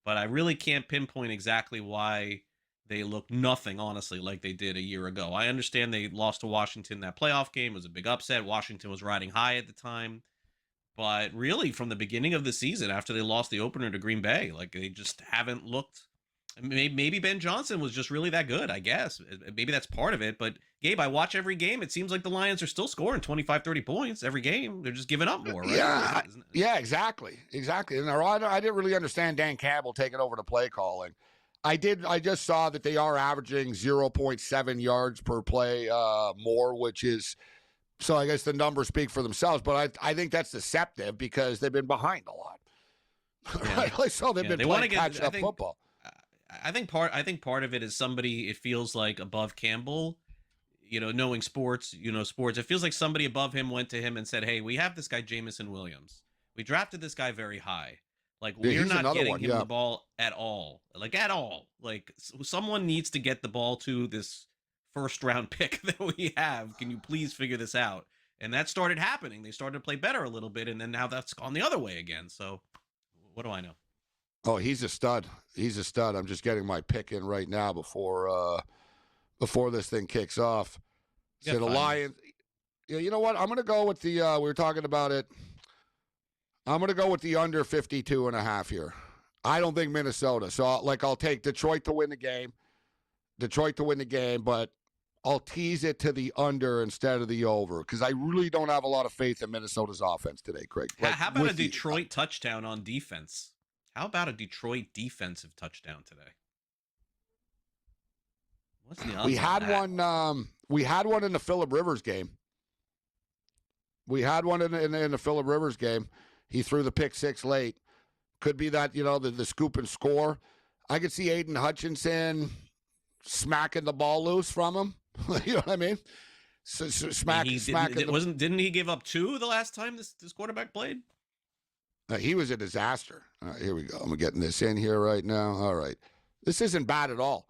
but I really can't pinpoint exactly why they look nothing, honestly, like they did a year ago. I understand they lost to Washington. That playoff game was a big upset. Washington was riding high at the time. But really, from the beginning of the season, after they lost the opener to Green Bay, like they just haven't looked. Maybe Ben Johnson was just really that good, I guess. Maybe that's part of it. But, Gabe, I watch every game. It seems like the Lions are still scoring 25, 30 points every game. They're just giving up more, right? Yeah, exactly. And I didn't really understand Dan Campbell taking over the play calling. I just saw that they are averaging 0.7 yards per play more, which is – so I guess the numbers speak for themselves. But I think that's deceptive because they've been behind a lot. Right? So they've been playing catch-up football. I think part of it is somebody, it feels like above Campbell, knowing sports, it feels like somebody above him went to him and said, hey, we have this guy, Jamison Williams. We drafted this guy very high. Like, we're not getting him the ball at all. Like, at all. Like, someone needs to get the ball to this first round pick that we have. Can you please figure this out? And that started happening. They started to play better a little bit, and then now that's gone the other way again. So what do I know? Oh, he's a stud. He's a stud. I'm just getting my pick in right now before this thing kicks off. So the Lions. Yeah, you know what? I'm going to go with the. We were talking about it. I'm going to go with the under 52.5 here. I don't think Minnesota. So I'll take Detroit to win the game. But I'll tease it to the under instead of the over because I really don't have a lot of faith in Minnesota's offense today, Craig. How about a Detroit touchdown on defense? How about a Detroit defensive touchdown today? What's the odds? We had one. We had one in the Phillip Rivers game. In the Phillip Rivers game. He threw the pick 6 late. Could be that the scoop and score. I could see Aiden Hutchinson smacking the ball loose from him. You know what I mean? Didn't he give up 2 the last time this quarterback played? He was a disaster. All right, here we go. I'm getting this in here right now. All right. This isn't bad at all.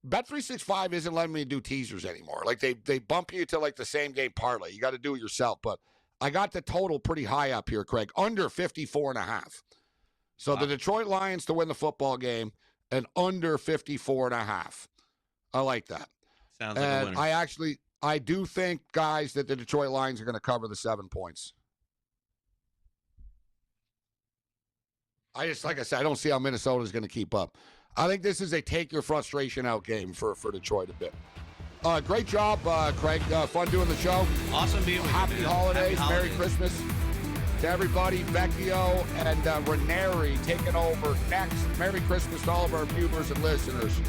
Bet365 isn't letting me do teasers anymore. Like they bump you to like the same game parlay. You got to do it yourself. But I got the total pretty high up here, Craig. Under 54.5. So the Detroit Lions to win the football game and under 54.5. I like that. Sounds like a winner. I do think, guys, that the Detroit Lions are going to cover the 7 points. Like I said, I don't see how Minnesota is going to keep up. I think this is a take your frustration out game for Detroit a bit. Great job, Craig. Fun doing the show. Awesome being with you. Happy holidays. Merry Christmas to everybody. Vecchio and Ranieri taking over next. Merry Christmas to all of our viewers and listeners.